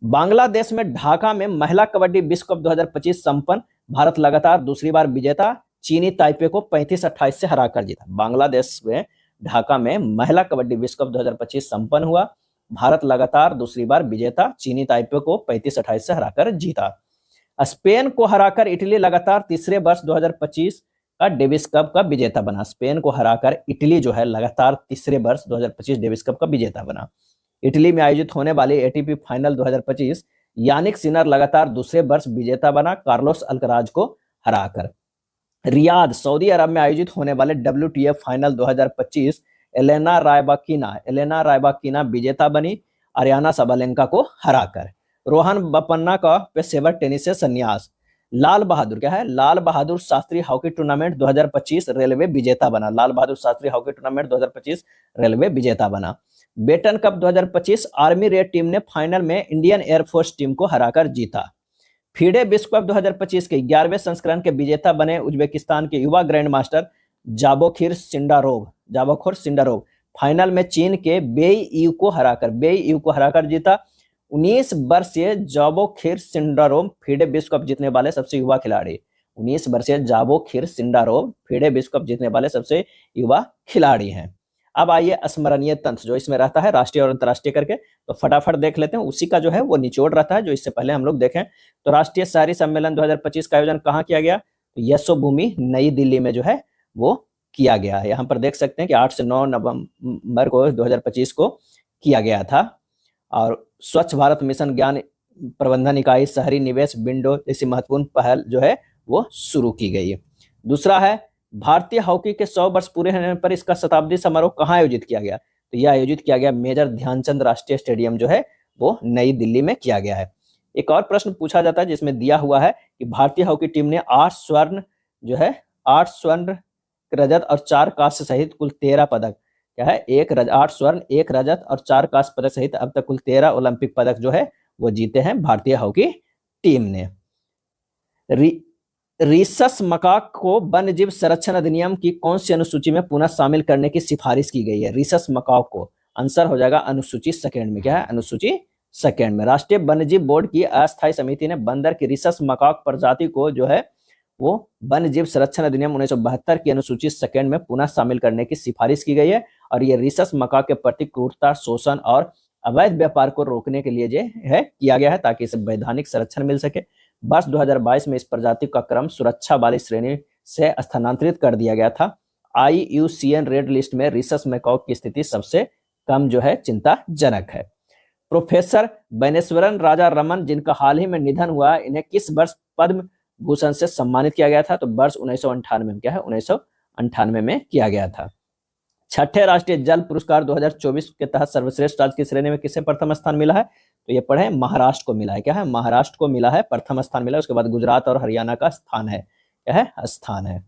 बांग्लादेश में ढाका में महिला कबड्डी विश्व कप 2025 संपन्न। भारत लगातार दूसरी बार विजेता चीनी ताइपे को 35-28 से हराकर जीता। बांग्लादेश में ढाका में महिला कबड्डी विश्व कप 2025 संपन्न हुआ। भारत लगातार दूसरी बार विजेता, चीनी ताइपे को 35-28 से हराकर जीता। स्पेन को हराकर इटली लगातार तीसरे वर्ष 2025 का डेविस कप का विजेता बना। स्पेन को हराकर इटली जो है लगातार तीसरे वर्ष 2025 डेविस कप का विजेता बना। इटली में आयोजित होने वाली एटीपी फाइनल 2025 यानिक सिनर लगातार दूसरे वर्ष विजेता बना, कार्लोस अल्कराज को हराकर। रियाद सऊदी अरब में आयोजित होने वाले WTA फाइनल 2025 एलेना रायबाकिना विजेता बनी, अरियाना साबालेंका को हराकर। रोहन बोपन्ना का पेशेवर टेनिस से संन्यास। Lal Bahadur Shastri hockey tournament 2025 railway विजेता बना। Lal Bahadur Shastri hockey tournament 2025 railway विजेता बना। Baton cup 2025 army red team ने फाइनल में इंडियन एयरफोर्स टीम को हराकर जीता। फीडे विश्व कप 2025 के 11वें संस्करण के विजेता बने उज्बेकिस्तान के युवा ग्रैंड मास्टर जाबोखिर सिंडारोव फाइनल में चीन के बेई यू को हराकर जीता। 19 वर्षीय जाबोखिर सिंडारोव फीडे विश्व कप जीतने वाले सबसे युवा खिलाड़ी। 19 वर्षीय जाबोखिर सिंडारोव फीडे विश्व कप जीतने वाले सबसे युवा खिलाड़ी हैं। अब आइए स्मरणीय तंत्र जो इसमें रहता है राष्ट्रीय और अंतर्राष्ट्रीय करके, तो फटाफट देख लेते हैं। उसी का जो है वो निचोड़ रहता है जो इससे पहले हम लोग देखें। तो राष्ट्रीय शहरी सम्मेलन 2025 का आयोजन कहाँ किया गया? तो यशोभूमि नई दिल्ली में जो है वो किया गया है। यहाँ पर देख सकते हैं कि 8 से 9 नवंबर को 2025 को किया गया था। और स्वच्छ भारत मिशन, ज्ञान प्रबंधन इकाई, शहरी निवेश विंडो जैसी महत्वपूर्ण पहल जो है वो शुरू की गई है। दूसरा है भारतीय हॉकी के 100 वर्ष पूरे होने पर इसका शताब्दी समारोह कहाँ आयोजित किया गया? तो यह आयोजित किया गया मेजर ध्यानचंद राष्ट्रीय स्टेडियम जो है वो नई दिल्ली में किया गया है। एक और प्रश्न पूछा जाता है जिसमें दिया हुआ है कि भारतीय हॉकी टीम ने 8 स्वर्ण, रजत और 4 कांस्य सहित कुल 13 पदक, 8 स्वर्ण, 1 रजत और 4 कांस्य पदक सहित अब तक कुल 13 ओलंपिक पदक जो है वो जीते हैं भारतीय हॉकी टीम ने। रीसस मकाक को वन्यजीव संरक्षण अधिनियम की कौन सी अनुसूची में पुनः शामिल करने की सिफारिश की गई है? रीसस मकाक को आंसर हो जाएगा अनुसूची सेकंड में। अनुसूची सेकंड में। राष्ट्रीय वन्यजीव बोर्ड की अस्थायी समिति ने बंदर की रीसस मकाक प्रजाति को जो है वो वन्यजीव संरक्षण अधिनियम 1972 की अनुसूची सेकंड में पुनः शामिल करने की सिफारिश की गई है। और ये रीसस मकाक के प्रति क्रूरता, शोषण और अवैध व्यापार को रोकने के लिए जो है किया गया है ताकि इसे वैधानिक संरक्षण मिल सके। वर्ष 2022 में इस प्रजाति का क्रम सुरक्षा वाली श्रेणी से स्थानांतरित कर दिया गया था। IUCN रेड लिस्ट में रीसस मैकाक की स्थिति सबसे कम जो है चिंताजनक है। प्रोफेसर बैनेश्वरन राजा रमन जिनका हाल ही में निधन हुआ, इन्हें किस वर्ष पद्म भूषण से सम्मानित किया गया था? तो वर्ष 1998 में 1998 में किया गया था। छठे राष्ट्रीय जल पुरस्कार 2024 के तहत सर्वश्रेष्ठ राज्य की श्रेणी में किसे प्रथम स्थान मिला है? तो ये पढ़े महाराष्ट्र को मिला है। महाराष्ट्र को मिला है, प्रथम स्थान मिला है। उसके बाद गुजरात और हरियाणा का स्थान है। स्थान है।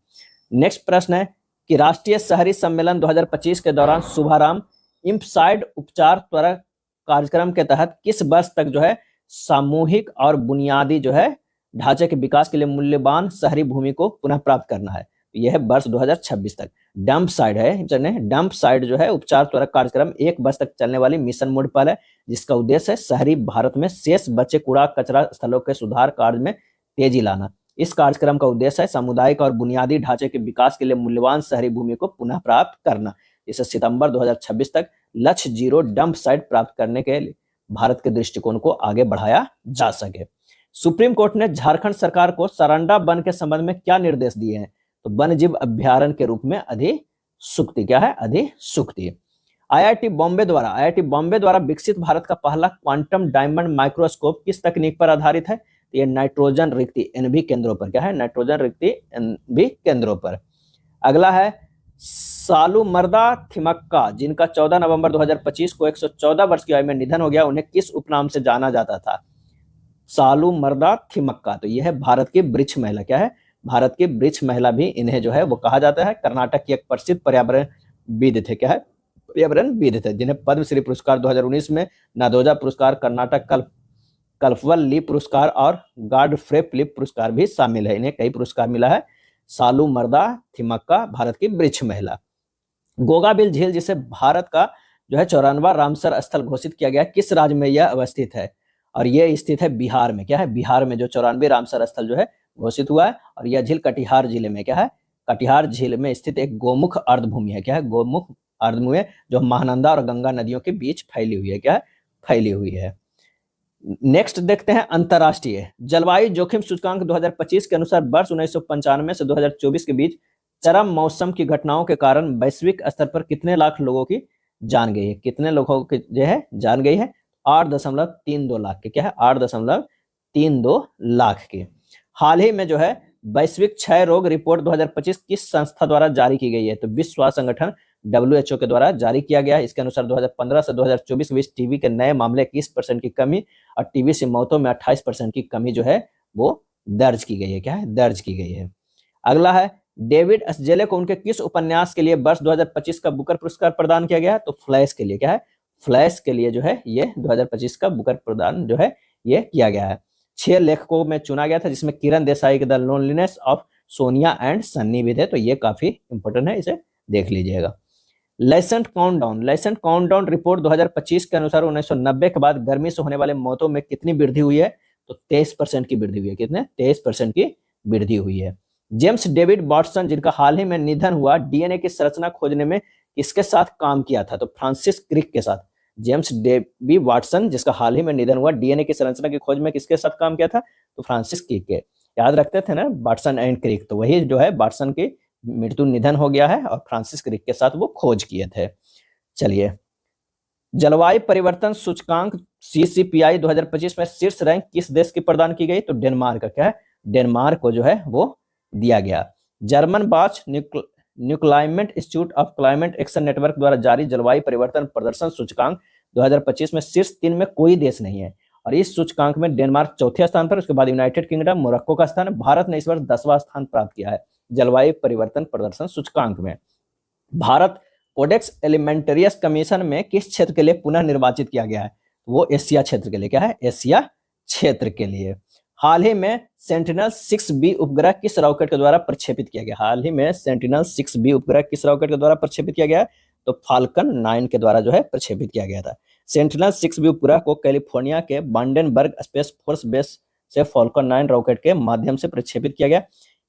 नेक्स्ट प्रश्न है कि राष्ट्रीय शहरी सम्मेलन 2025 के दौरान शुभारंभ इम्पसाइड उपचार त्वरा कार्यक्रम के तहत किस वर्ष तक जो है सामूहिक और बुनियादी जो है ढांचे के विकास के लिए मूल्यवान शहरी भूमि को पुनः प्राप्त करना है? यह है वर्ष 2026 तक। डंप साइड है, डंप साइड जो है उपचार त्वरक कार्यक्रम 1 वर्ष तक चलने वाली मिशन मोड पहल है जिसका उद्देश्य है शहरी भारत में शेष बचे कूड़ा कचरा स्थलों के सुधार कार्य में तेजी लाना। इस कार्यक्रम का उद्देश्य है सामुदायिक और बुनियादी ढांचे के विकास के लिए मूल्यवान शहरी भूमि को पुनः प्राप्त करना, जिससे सितंबर 2026 तक लक्ष्य 0 डंप साइट प्राप्त करने के लिए भारत के दृष्टिकोण को आगे बढ़ाया जा सके। सुप्रीम कोर्ट ने झारखंड सरकार को सारंडा वन के संबंध में क्या निर्देश दिए हैं? तो वन्यजीव अभ्यारण्य के रूप में अधिसूक्ति अधिसूक्ति। आईआईटी बॉम्बे द्वारा विकसित भारत का पहला क्वांटम डायमंड माइक्रोस्कोप किस तकनीक पर आधारित है? तो ये नाइट्रोजन रिक्ति NV केंद्रों पर नाइट्रोजन रिक्ति NV केंद्रों पर। अगला है सालूमर्दा थिमक्का जिनका 14 नवंबर 2025 को 114 वर्ष की आयु में निधन हो गया, उन्हें किस उपनाम से जाना जाता था? सालूमर्दा थिमक्का। तो यह है भारत की वृक्ष महिला। भारत की वृक्ष महिला भी इन्हें जो है वो कहा जाता है। कर्नाटक की एक प्रसिद्ध पर्यावरणविद थे। पर्यावरणविद थे जिन्हें पद्मश्री पुरस्कार 2019 में, नादोजा पुरस्कार, कर्नाटक कल्पवल्ली पुरस्कार और गॉडफ्रे फिलिप पुरस्कार भी शामिल है। इन्हें कई पुरस्कार मिला है। सालूमर्दा थिमक्का भारत की वृक्ष महिला। गोगाबिल झील जिसे भारत का जो है 94वां रामसर स्थल घोषित किया गया, किस राज्य में यह अवस्थित है? और यह स्थित है बिहार में। बिहार में जो 94वें रामसर स्थल जो है घोषित हुआ है। और यह झील कटिहार जिले में कटिहार झील में स्थित एक गोमुख अर्धभूमि है। गोमुख अर्धभूमि जो महानंदा और गंगा नदियों के बीच फैली हुई है। फैली हुई है। नेक्स्ट देखते हैं अंतर्राष्ट्रीय जलवायु जोखिम सूचकांक 2025 के अनुसार वर्ष 1995 से 2024 के बीच चरम मौसम की घटनाओं के कारण वैश्विक स्तर पर कितने लाख लोगों की जान गई है, कितने लोगों की जो है जान गई है? 8.32 लाख के, क्या है? 8.32 लाख के। हाल ही में जो है वैश्विक क्षय रोग रिपोर्ट 2025 किस संस्था द्वारा जारी की गई है? तो विश्व स्वास्थ्य संगठन WHO के द्वारा जारी किया गया है। इसके अनुसार 2015 से 2024 के बीच टीबी के नए मामले 21% की कमी और टीबी से मौतों में 28% की कमी जो है वो दर्ज की गई है। क्या है? दर्ज की गई है। अगला है डेविड एसजेले को उनके किस उपन्यास के लिए वर्ष 2025 का बुकर पुरस्कार प्रदान किया गया? तो फ्लैश के लिए। क्या है? फ्लैश के लिए जो है ये 2025 का बुकर प्रदान जो है ये किया गया है। 6 लेखकों में चुना गया था, जिसमें किरण देसाई के the loneliness of Sonia and Sunny भी थे, तो ये काफी इंपॉर्टेंट है, इसे देख लीजिएगा। लेसेंट काउंटडाउन रिपोर्ट 2025 के अनुसार 1990 के बाद गर्मी से होने वाले मौतों में कितनी वृद्धि हुई है? तो 23% की वृद्धि हुई है। कितने? 23% की वृद्धि हुई है। जेम्स डेविड वाटसन, जिनका हाल ही में निधन हुआ, डीएनए की संरचना खोजने में किसके साथ काम किया था? तो फ्रांसिस क्रिक के साथ। जेम्स डेवी वाटसन, जिसका हाल ही में निधन हुआ, डीएनए की संरचना की खोज में किसके साथ काम किया था? तो फ्रांसिस क्रिक के। याद रखते थे ना, वाटसन एंड क्रिक, तो वही जो है वाटसन की मृत्यु निधन हो गया है और फ्रांसिस क्रिक के साथ वो खोज किए थे। चलिए, जलवायु परिवर्तन सूचकांक CCPI 2025 में शीर्ष रैंक किस देश की प्रदान की गई? तो डेनमार्क का। क्या है? डेनमार्क को जो है वो दिया गया। Germanwatch New Climate Institute of Climate Action Network द्वारा जारी जलवायु परिवर्तन प्रदर्शन सूचकांक 2025 में शीर्ष 3 में कोई देश नहीं है और इस सूचकांक में डेनमार्क चौथे स्थान पर, उसके बाद यूनाइटेड किंगडम, मोरक्को का स्थान है। भारत ने इस वर्ष 10वां स्थान प्राप्त किया है जलवायु परिवर्तन प्रदर्शन सूचकांक में। भारत कोडेक्स एलिमेंटेरियस कमीशन में किस क्षेत्र के लिए पुनः निर्वाचित किया गया है? वो एशिया क्षेत्र के लिए। क्या है? एशिया क्षेत्र के लिए। हाल ही में सेंटिनल-6B उपग्रह किस रॉकेट के द्वारा प्रक्षेपित किया गया? हाल ही में सेंटिनल-6B उपग्रह किस रॉकेट के द्वारा प्रक्षेपित किया गया? तो फाल्कन 9 के द्वारा जो है प्रक्षेपित किया गया था। सेंटिनल-6B उपग्रह को कैलिफोर्निया के वांडेनबर्ग स्पेस फोर्स बेस से फाल्कन 9 रॉकेट के माध्यम से प्रक्षेपित किया गया।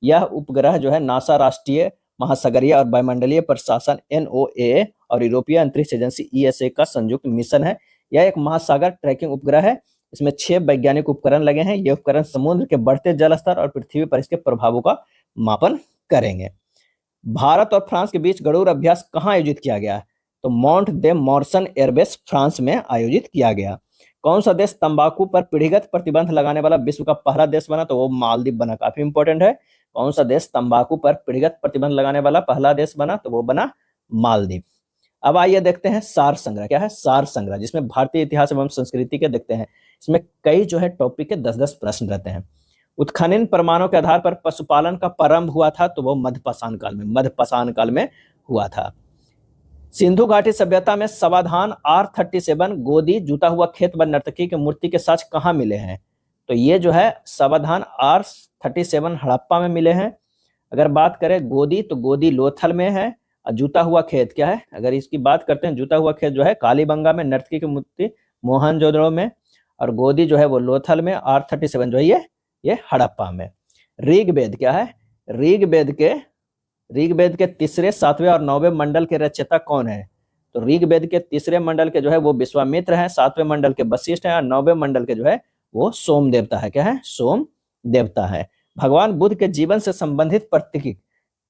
यह उपग्रह जो है नासा, राष्ट्रीय महासागरीय और वायुमंडलीय प्रशासन NOAA और यूरोपीय अंतरिक्ष एजेंसी ESA का संयुक्त मिशन है। यह एक महासागर ट्रैकिंग उपग्रह है। इसमें 6 वैज्ञानिक उपकरण लगे हैं। ये उपकरण समुद्र के बढ़ते जल स्तर और पृथ्वी पर इसके प्रभावों का मापन करेंगे। भारत और फ्रांस के बीच गरुड़ अभ्यास कहाँ आयोजित किया गया? तो माउंट दे मॉर्सन एयरबेस फ्रांस में आयोजित किया गया। कौन सा देश तंबाकू पर पीढ़ीगत प्रतिबंध लगाने वाला विश्व का पहला देश बना? तो वो मालदीव बना। काफी इंपॉर्टेंट है। कौन सा देश तंबाकू पर पीढ़ीगत प्रतिबंध लगाने वाला पहला देश बना? तो वो बना मालदीव। अब आइए देखते हैं सार संग्रह। क्या है? सार संग्रह, जिसमें भारतीय इतिहास एवं संस्कृति के देखते हैं। इसमें कई जो है टॉपिक के 10-10 प्रश्न रहते हैं। उत्खनन प्रमाणों के आधार पर पशुपालन का प्रारंभ हुआ था, तो वो मध्यपाषाण काल में हुआ था। सिंधु घाटी सभ्यता में समाधान R37 गोदी जूता हुआ खेत व नर्तकी की मूर्ति के साक्ष्य कहाँ मिले हैं? तो ये जो है समाधान R37 हड़प्पा में मिले हैं। अगर बात करें गोदी, तो गोदी लोथल में है और जूता हुआ खेत क्या है? अगर इसकी बात करते हैं, जूता हुआ खेत जो है कालीबंगा में, नर्तकी की मूर्ति मोहनजोदड़ो में और गोदी जो है वो लोथल में, R37 जो है ये हड़प्पा में। ऋग्वेद क्या है? ऋग्वेद के तीसरे, 7वें और 9वें मंडल के रचयिता कौन है? तो ऋग्वेद के तीसरे मंडल के जो है वो विश्वामित्र हैं, 7वें मंडल के वशिष्ठ हैं और 9वें मंडल के जो है वो सोम देवता है। क्या है? सोम देवता है। भगवान बुद्ध के जीवन से संबंधित प्रतीक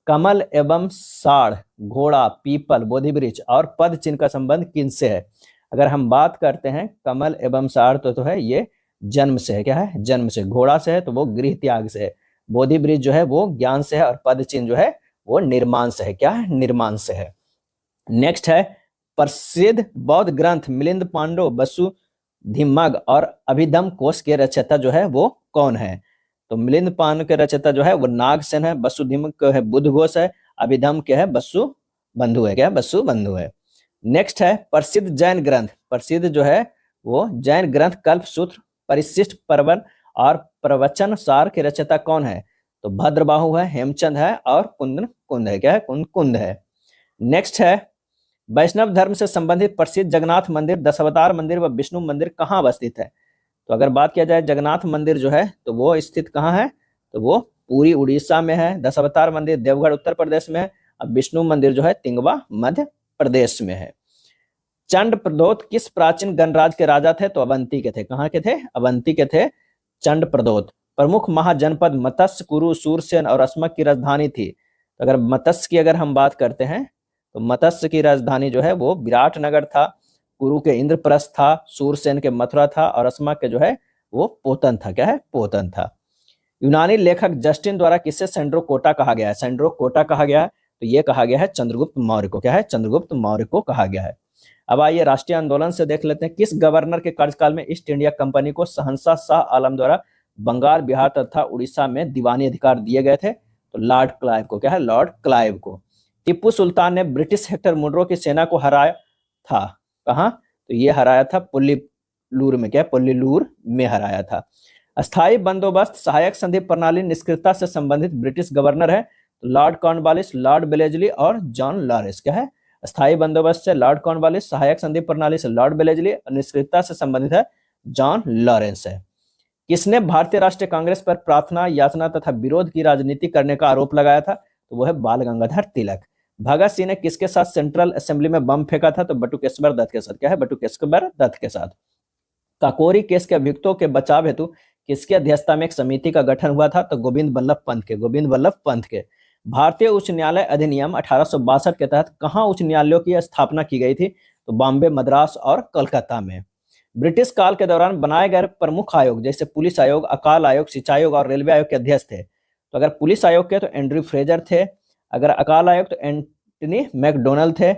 कमल एवं साढ़, घोड़ा, पीपल, बोधि वृक्ष और पद चिन्ह का संबंध किनसे है? अगर हम बात करते हैं कमल एवं साढ़ तो है ये जन्म से है। क्या है? जन्म से। घोड़ा से है तो वो गृह त्याग से है। बोधि वृक्ष जो है वो ज्ञान से है और पद चिन्ह जो है वो निर्माण से है। क्या है? निर्माण से है। नेक्स्ट है प्रसिद्ध बौद्ध ग्रंथ मिलिंद पांडु, वसुधिमग और अभिधम कोश के रचयिता जो है वो कौन है? तो मिलिंद पांडु के रचयिता जो है वो नागसेन है, वसुधिमग है बुद्धघोष है, अभिधम के है वसु बंधु है। क्या? वसु बंधु है। नेक्स्ट है प्रसिद्ध जैन ग्रंथ, प्रसिद्ध जो है वो जैन ग्रंथ कल्पसूत्र, परिशिष्ट पर्वन और प्रवचन सार के रचयिता कौन है? तो भद्रबाहु है, हेमचंद है और कुंद है। क्या है? कुंद है। नेक्स्ट है वैष्णव धर्म से संबंधित प्रसिद्ध जगन्नाथ मंदिर, दशावतार मंदिर व विष्णु मंदिर कहाँ अवस्थित है? तो अगर बात किया जाए जगन्नाथ मंदिर जो है तो वो स्थित कहाँ है? तो वो पूरी उड़ीसा में है। दशावतार मंदिर देवगढ़ उत्तर प्रदेश में है। अब विष्णु मंदिर जो है तिंगवा मध्य प्रदेश में है। चंड प्रदोत किस प्राचीन गणराज्य के राजा थे? तो अवंती के थे। कहाँ के थे? अवंती के थे चंड प्रदोत। प्रमुख महाजनपद मत्स्य, कुरु, सूरसेन और अस्मक की राजधानी थी। तो अगर मत्स्य की अगर हम बात करते हैं तो मत्स्य की राजधानी जो है वो विराटनगर था, कुरु के इंद्रप्रस्थ था, सूरसेन के मथुरा था और अस्मक के जो है वो पोतन था। क्या है? पोतन था। यूनानी लेखक जस्टिन द्वारा किसे सेंड्रोकोटा कहा गया है? सेंड्रोकोटा कहा गया है तो ये कहा गया है चंद्रगुप्त मौर्य को। क्या है? चंद्रगुप्त मौर्य को कहा गया है। अब आइए राष्ट्रीय आंदोलन से देख लेते हैं। किस गवर्नर के कार्यकाल में ईस्ट इंडिया कंपनी को शहंशाह शाह आलम द्वारा बंगाल, बिहार तथा उड़ीसा में दीवानी अधिकार दिए गए थे? तो लॉर्ड क्लाइव को। क्या है? लॉर्ड क्लाइव को। टिप्पू सुल्तान ने ब्रिटिश हेक्टर मुनरो की सेना को हराया था। कहाँ? तो ये हराया था पुल्लीलूर में। क्या? पुल्लीलूर में हराया था। अस्थायी बंदोबस्त सहायक संधि प्रणाली निष्क्रियता से संबंधित ब्रिटिश गवर्नर है? तो लॉर्ड कॉर्नवालिस, लॉर्ड बेलेजली और जॉन लॉरेंस। क्या है? अस्थायी बंदोबस्त से लॉर्ड कॉर्नवालिस, सहायक संधि प्रणाली से लॉर्ड बेलेजली और निष्क्रियता से संबंधित है जॉन लॉरेंस है। किसने भारतीय राष्ट्रीय कांग्रेस पर प्रार्थना, याचना तथा विरोध की राजनीति करने का आरोप लगाया था? तो वो है बाल गंगाधर तिलक। भगत सिंह ने किसके साथ सेंट्रल असेंबली में बम फेंका था? तो बटुकेश्वर दत्त के साथ। क्या है? बटुकेश्वर दत्त के साथ। काकोरी केस के अभियुक्तों के बचाव हेतु किसकी अध्यक्षता में एक समिति का गठन हुआ था? तो गोविंद बल्लभ पंत के। गोविंद बल्लभ पंत के। भारतीय उच्च न्यायालय अधिनियम 1862 के तहत कहाँ उच्च न्यायालयों की स्थापना की गई थी? तो बॉम्बे, मद्रास और कोलकाता में। ब्रिटिश काल के दौरान बनाए गए प्रमुख आयोग जैसे पुलिस आयोग, अकाल आयोग, सिंचाई आयोग और रेलवे आयोग के अध्यक्ष थे? तो अगर पुलिस आयोग के तो एंड्रयू फ्रेजर थे, अगर अकाल आयोग तो एंटनी मैकडोनल्ड थे,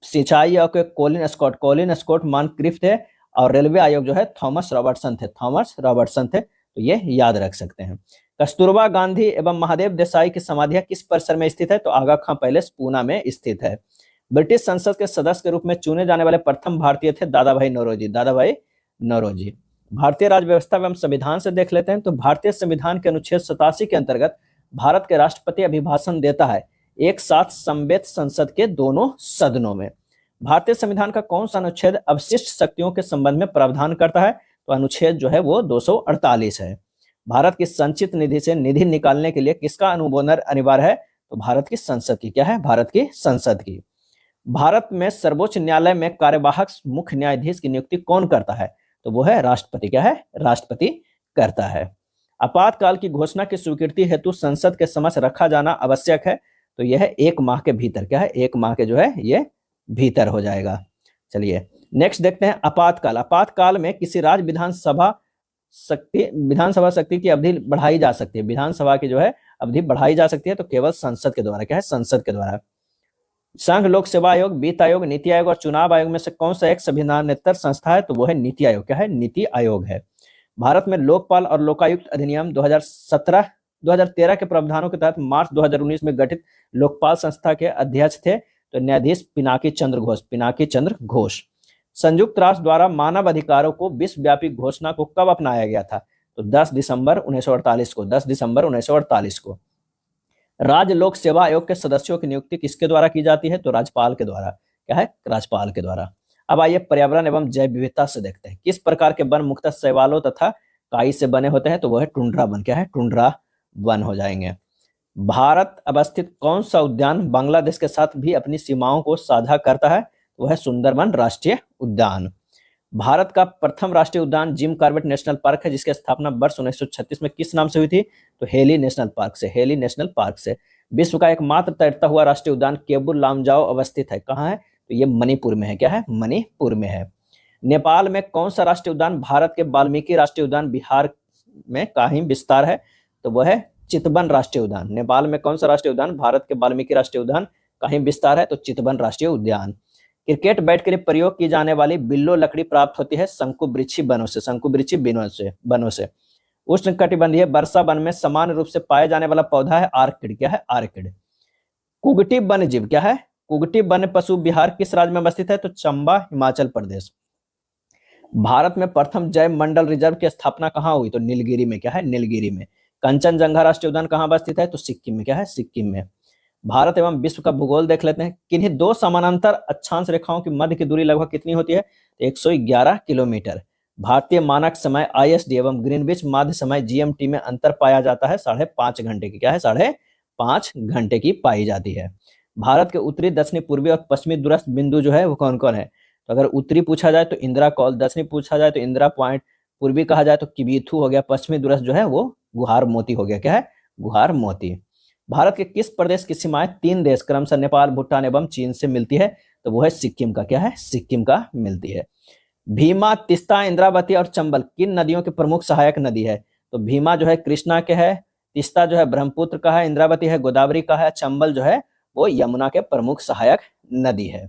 सिंचाई आयोग के कोलिन स्कॉट मॉनक्रिफ थे और रेलवे आयोग जो है थॉमस रॉबर्टसन थे। तो ये याद रख सकते हैं। कस्तूरबा गांधी एवं महादेव देसाई की समाधियां किस परिसर में स्थित है? तो आगा खां पैलेस, पूना में स्थित है। ब्रिटिश संसद के सदस्य के रूप में चुने जाने वाले प्रथम भारतीय थे दादा भाई नौरोजी। भारतीय राज्य व्यवस्था एवं संविधान से देख लेते हैं। तो भारतीय संविधान के अनुच्छेद 87 के अंतर्गत भारत के राष्ट्रपति अभिभाषण देता है एक साथ समवेत संसद के दोनों सदनों में। भारतीय संविधान का कौन सा अनुच्छेद अवशिष्ट शक्तियों के संबंध में प्रावधान करता है? तो अनुच्छेद जो है वो 248 है। भारत की संचित निधि से निधि निकालने के लिए किसका अनुमोदन अनिवार्य है? तो भारत की संसद की। क्या है? भारत की संसद की। भारत में सर्वोच्च न्यायालय में कार्यवाहक मुख्य न्यायाधीश की नियुक्ति कौन करता है? तो वो है राष्ट्रपति। क्या है? राष्ट्रपति करता है। आपातकाल की घोषणा की स्वीकृति हेतु संसद के समक्ष रखा जाना आवश्यक है? तो यह है 1 माह के भीतर। क्या है? 1 माह के जो है ये भीतर हो जाएगा। चलिए नेक्स्ट देखते हैं आपातकाल। आपातकाल में किसी राज्य विधानसभा शक्ति की अवधि बढ़ाई जा सकती है। विधानसभा की जो है अवधि बढ़ाई जा सकती है तो केवल संसद के द्वारा। क्या है? संसद के द्वारा। संघ लोक सेवा आयोग, वित्त आयोग, नीति आयोग और चुनाव आयोग में से कौन सा एक संविधानेतर संस्था है? तो वो है नीति आयोग। क्या है? नीति आयोग है। भारत में लोकपाल और लोकायुक्त अधिनियम 2013 के प्रावधानों के तहत मार्च 2019 में गठित लोकपाल संस्था के अध्यक्ष थे तो न्यायाधीश पिनाकी चंद्र घोष। संयुक्त राष्ट्र द्वारा मानव अधिकारों को विश्वव्यापी घोषणा को कब अपनाया गया था? तो 10 दिसंबर 1948 को। राज्य लोक सेवा आयोग के सदस्यों की नियुक्ति किसके द्वारा की जाती है? तो राज्यपाल के द्वारा। क्या है? राज्यपाल के द्वारा। अब आइए पर्यावरण एवं जैव विविधता से देखते हैं। किस प्रकार के वन मुख्यतः शैवालों तथा काई से बने होते हैं? तो वह है टुंड्रा वन। क्या है? टुंड्रा वन हो जाएंगे। भारत अवस्थित कौन सा उद्यान बांग्लादेश के साथ भी अपनी सीमाओं को साझा करता है? वह है सुंदरबन राष्ट्रीय उद्यान। भारत का प्रथम राष्ट्रीय उद्यान जिम कॉर्बेट नेशनल पार्क है जिसकी स्थापना वर्ष 1936 में किस नाम से हुई थी? तो हेली नेशनल पार्क से। विश्व का एकमात्र तैरता हुआ राष्ट्रीय उद्यान केबुल लामजाओ अवस्थित है। कहाँ है? तो ये मणिपुर में है। क्या है? मणिपुर में है। नेपाल में कौन सा राष्ट्रीय उद्यान भारत के वाल्मीकि राष्ट्रीय उद्यान बिहार में कहीं विस्तार है? तो वह है चितवन राष्ट्रीय उद्यान। नेपाल में कौन सा राष्ट्रीय उद्यान भारत के वाल्मीकि राष्ट्रीय उद्यान कहीं विस्तार है? तो चितवन राष्ट्रीय उद्यान। क्रिकेट बैट के लिए प्रयोग की जाने वाली बिल्लो लकड़ी प्राप्त होती है शंकुवृक्षी बनों से। उष्णकटिबंधीय वर्षा वन में समान रूप से पाए जाने वाला पौधा है आर्किड। क्या है? आर्किड। कुगटी वन्य जीव। क्या है? कुगटी वन्य पशु बिहार किस राज्य में अवस्थित है? तो चंबा, हिमाचल प्रदेश। भारत में प्रथम जैव मंडल रिजर्व की स्थापना कहाँ हुई? तो नीलगिरी में। क्या है? नीलगिरी में। कंचनजंगा राष्ट्रीय उद्यान कहाँ अवस्थित है? तो सिक्किम में। क्या है? सिक्किम में। भारत एवं विश्व का भूगोल देख लेते हैं। किन्हीं दो समानांतर अक्षांश रेखाओं की मध्य की दूरी लगभग कितनी होती है? 111 किलोमीटर। भारतीय मानक समय ISD एवं ग्रीनविच माध्य समय GMT में अंतर पाया जाता है 5.5 घंटे की। क्या है? 5.5 घंटे की पाई जाती है। भारत के उत्तरी, दक्षिणी, पूर्वी और पश्चिमी दूरस्थ बिंदु जो है वो कौन कौन है? तो अगर उत्तरी पूछा जाए तो इंदिरा कौल, दक्षिणी पूछा जाए तो इंदिरा पॉइंट, पूर्वी कहा जाए तो किबीथू हो गया, पश्चिमी दूरस्थ जो है वो गुहार मोती हो गया। क्या है? गुहार मोती। भारत के किस प्रदेश की सीमाएं 3 देश क्रमशः नेपाल, भूटान एवं चीन से मिलती है? तो वो है सिक्किम का। क्या है? सिक्किम का मिलती है। भीमा, तिस्ता, इंद्रावती और चंबल किन नदियों की प्रमुख सहायक नदी है? तो भीमा जो है कृष्णा के है, तिस्ता जो है ब्रह्मपुत्र का है, इंद्रावती है गोदावरी का है, चंबल जो है वो यमुना के प्रमुख सहायक नदी है।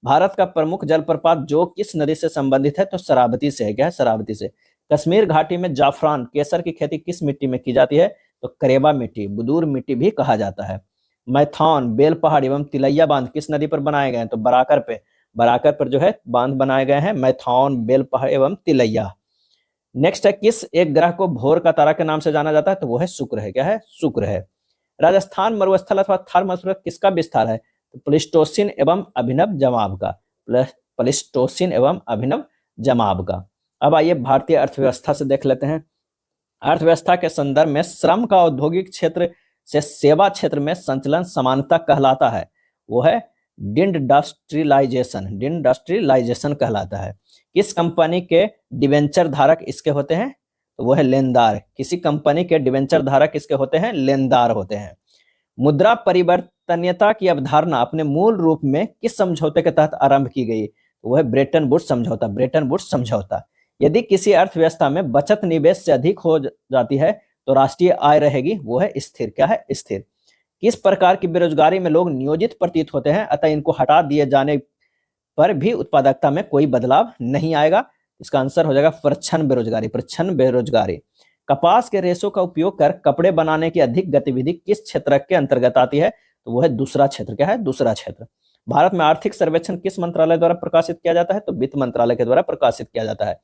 भारत का प्रमुख जलप्रपात जो किस नदी से संबंधित है? तो शरावती से है। क्या है? शरावती से। कश्मीर घाटी में जाफरान, केसर की खेती किस मिट्टी में की जाती है? तो करेबा मिट्टी, बुदूर मिट्टी भी कहा जाता है। मैथॉन, बेल पहाड़ एवं तिलैया बांध किस नदी पर बनाए गए हैं? तो बराकर पे, बराकर पर जो है बांध बनाए गए हैं, मैथॉन, बेल पहाड़ एवं तिलैया। नेक्स्ट है, किस एक ग्रह को भोर का तारा के नाम से जाना जाता है? तो वो है शुक्र है। क्या है? शुक्र है। राजस्थान मरुस्थल अथवा थार मरुस्थल किसका विस्तार है? तो प्लेस्टोसिन एवं अभिनव जमाव का, प्लेस्टोसिन एवं अभिनव जमाव का। अब आइए भारतीय अर्थव्यवस्था से देख लेते हैं। अर्थव्यवस्था के संदर्भ में श्रम का औद्योगिक क्षेत्र से सेवा क्षेत्र में संचलन समानता कहलाता है, वो है डिंडस्ट्रियलाइजेशन, डिंडस्ट्रियलाइजेशन कहलाता है। किस कंपनी के डिवेंचर धारक इसके होते हैं? तो वो है लेनदार। किसी कंपनी के डिवेंचर धारक इसके होते हैं? लेनदार होते हैं। मुद्रा परिवर्तनीयता की अवधारणा अपने मूल रूप में किस समझौते के तहत आरंभ की गई? तो वो है ब्रेटन वुड्स समझौता, ब्रेटन वुड्स समझौता। यदि किसी अर्थव्यवस्था में बचत निवेश से अधिक हो जाती है तो राष्ट्रीय आय रहेगी, वो है स्थिर। क्या है? स्थिर। किस प्रकार की बेरोजगारी में लोग नियोजित प्रतीत होते हैं, अतः इनको हटा दिए जाने पर भी उत्पादकता में कोई बदलाव नहीं आएगा? इसका आंसर हो जाएगा प्रच्छन्न बेरोजगारी, प्रच्छन्न बेरोजगारी। कपास के रेशों का उपयोग कर कपड़े बनाने की अधिक गतिविधि किस क्षेत्र के अंतर्गत आती है? तो वो है दूसरा क्षेत्र। क्या है? दूसरा क्षेत्र। भारत में आर्थिक सर्वेक्षण किस मंत्रालय द्वारा प्रकाशित किया जाता है? तो वित्त मंत्रालय के द्वारा प्रकाशित किया जाता है।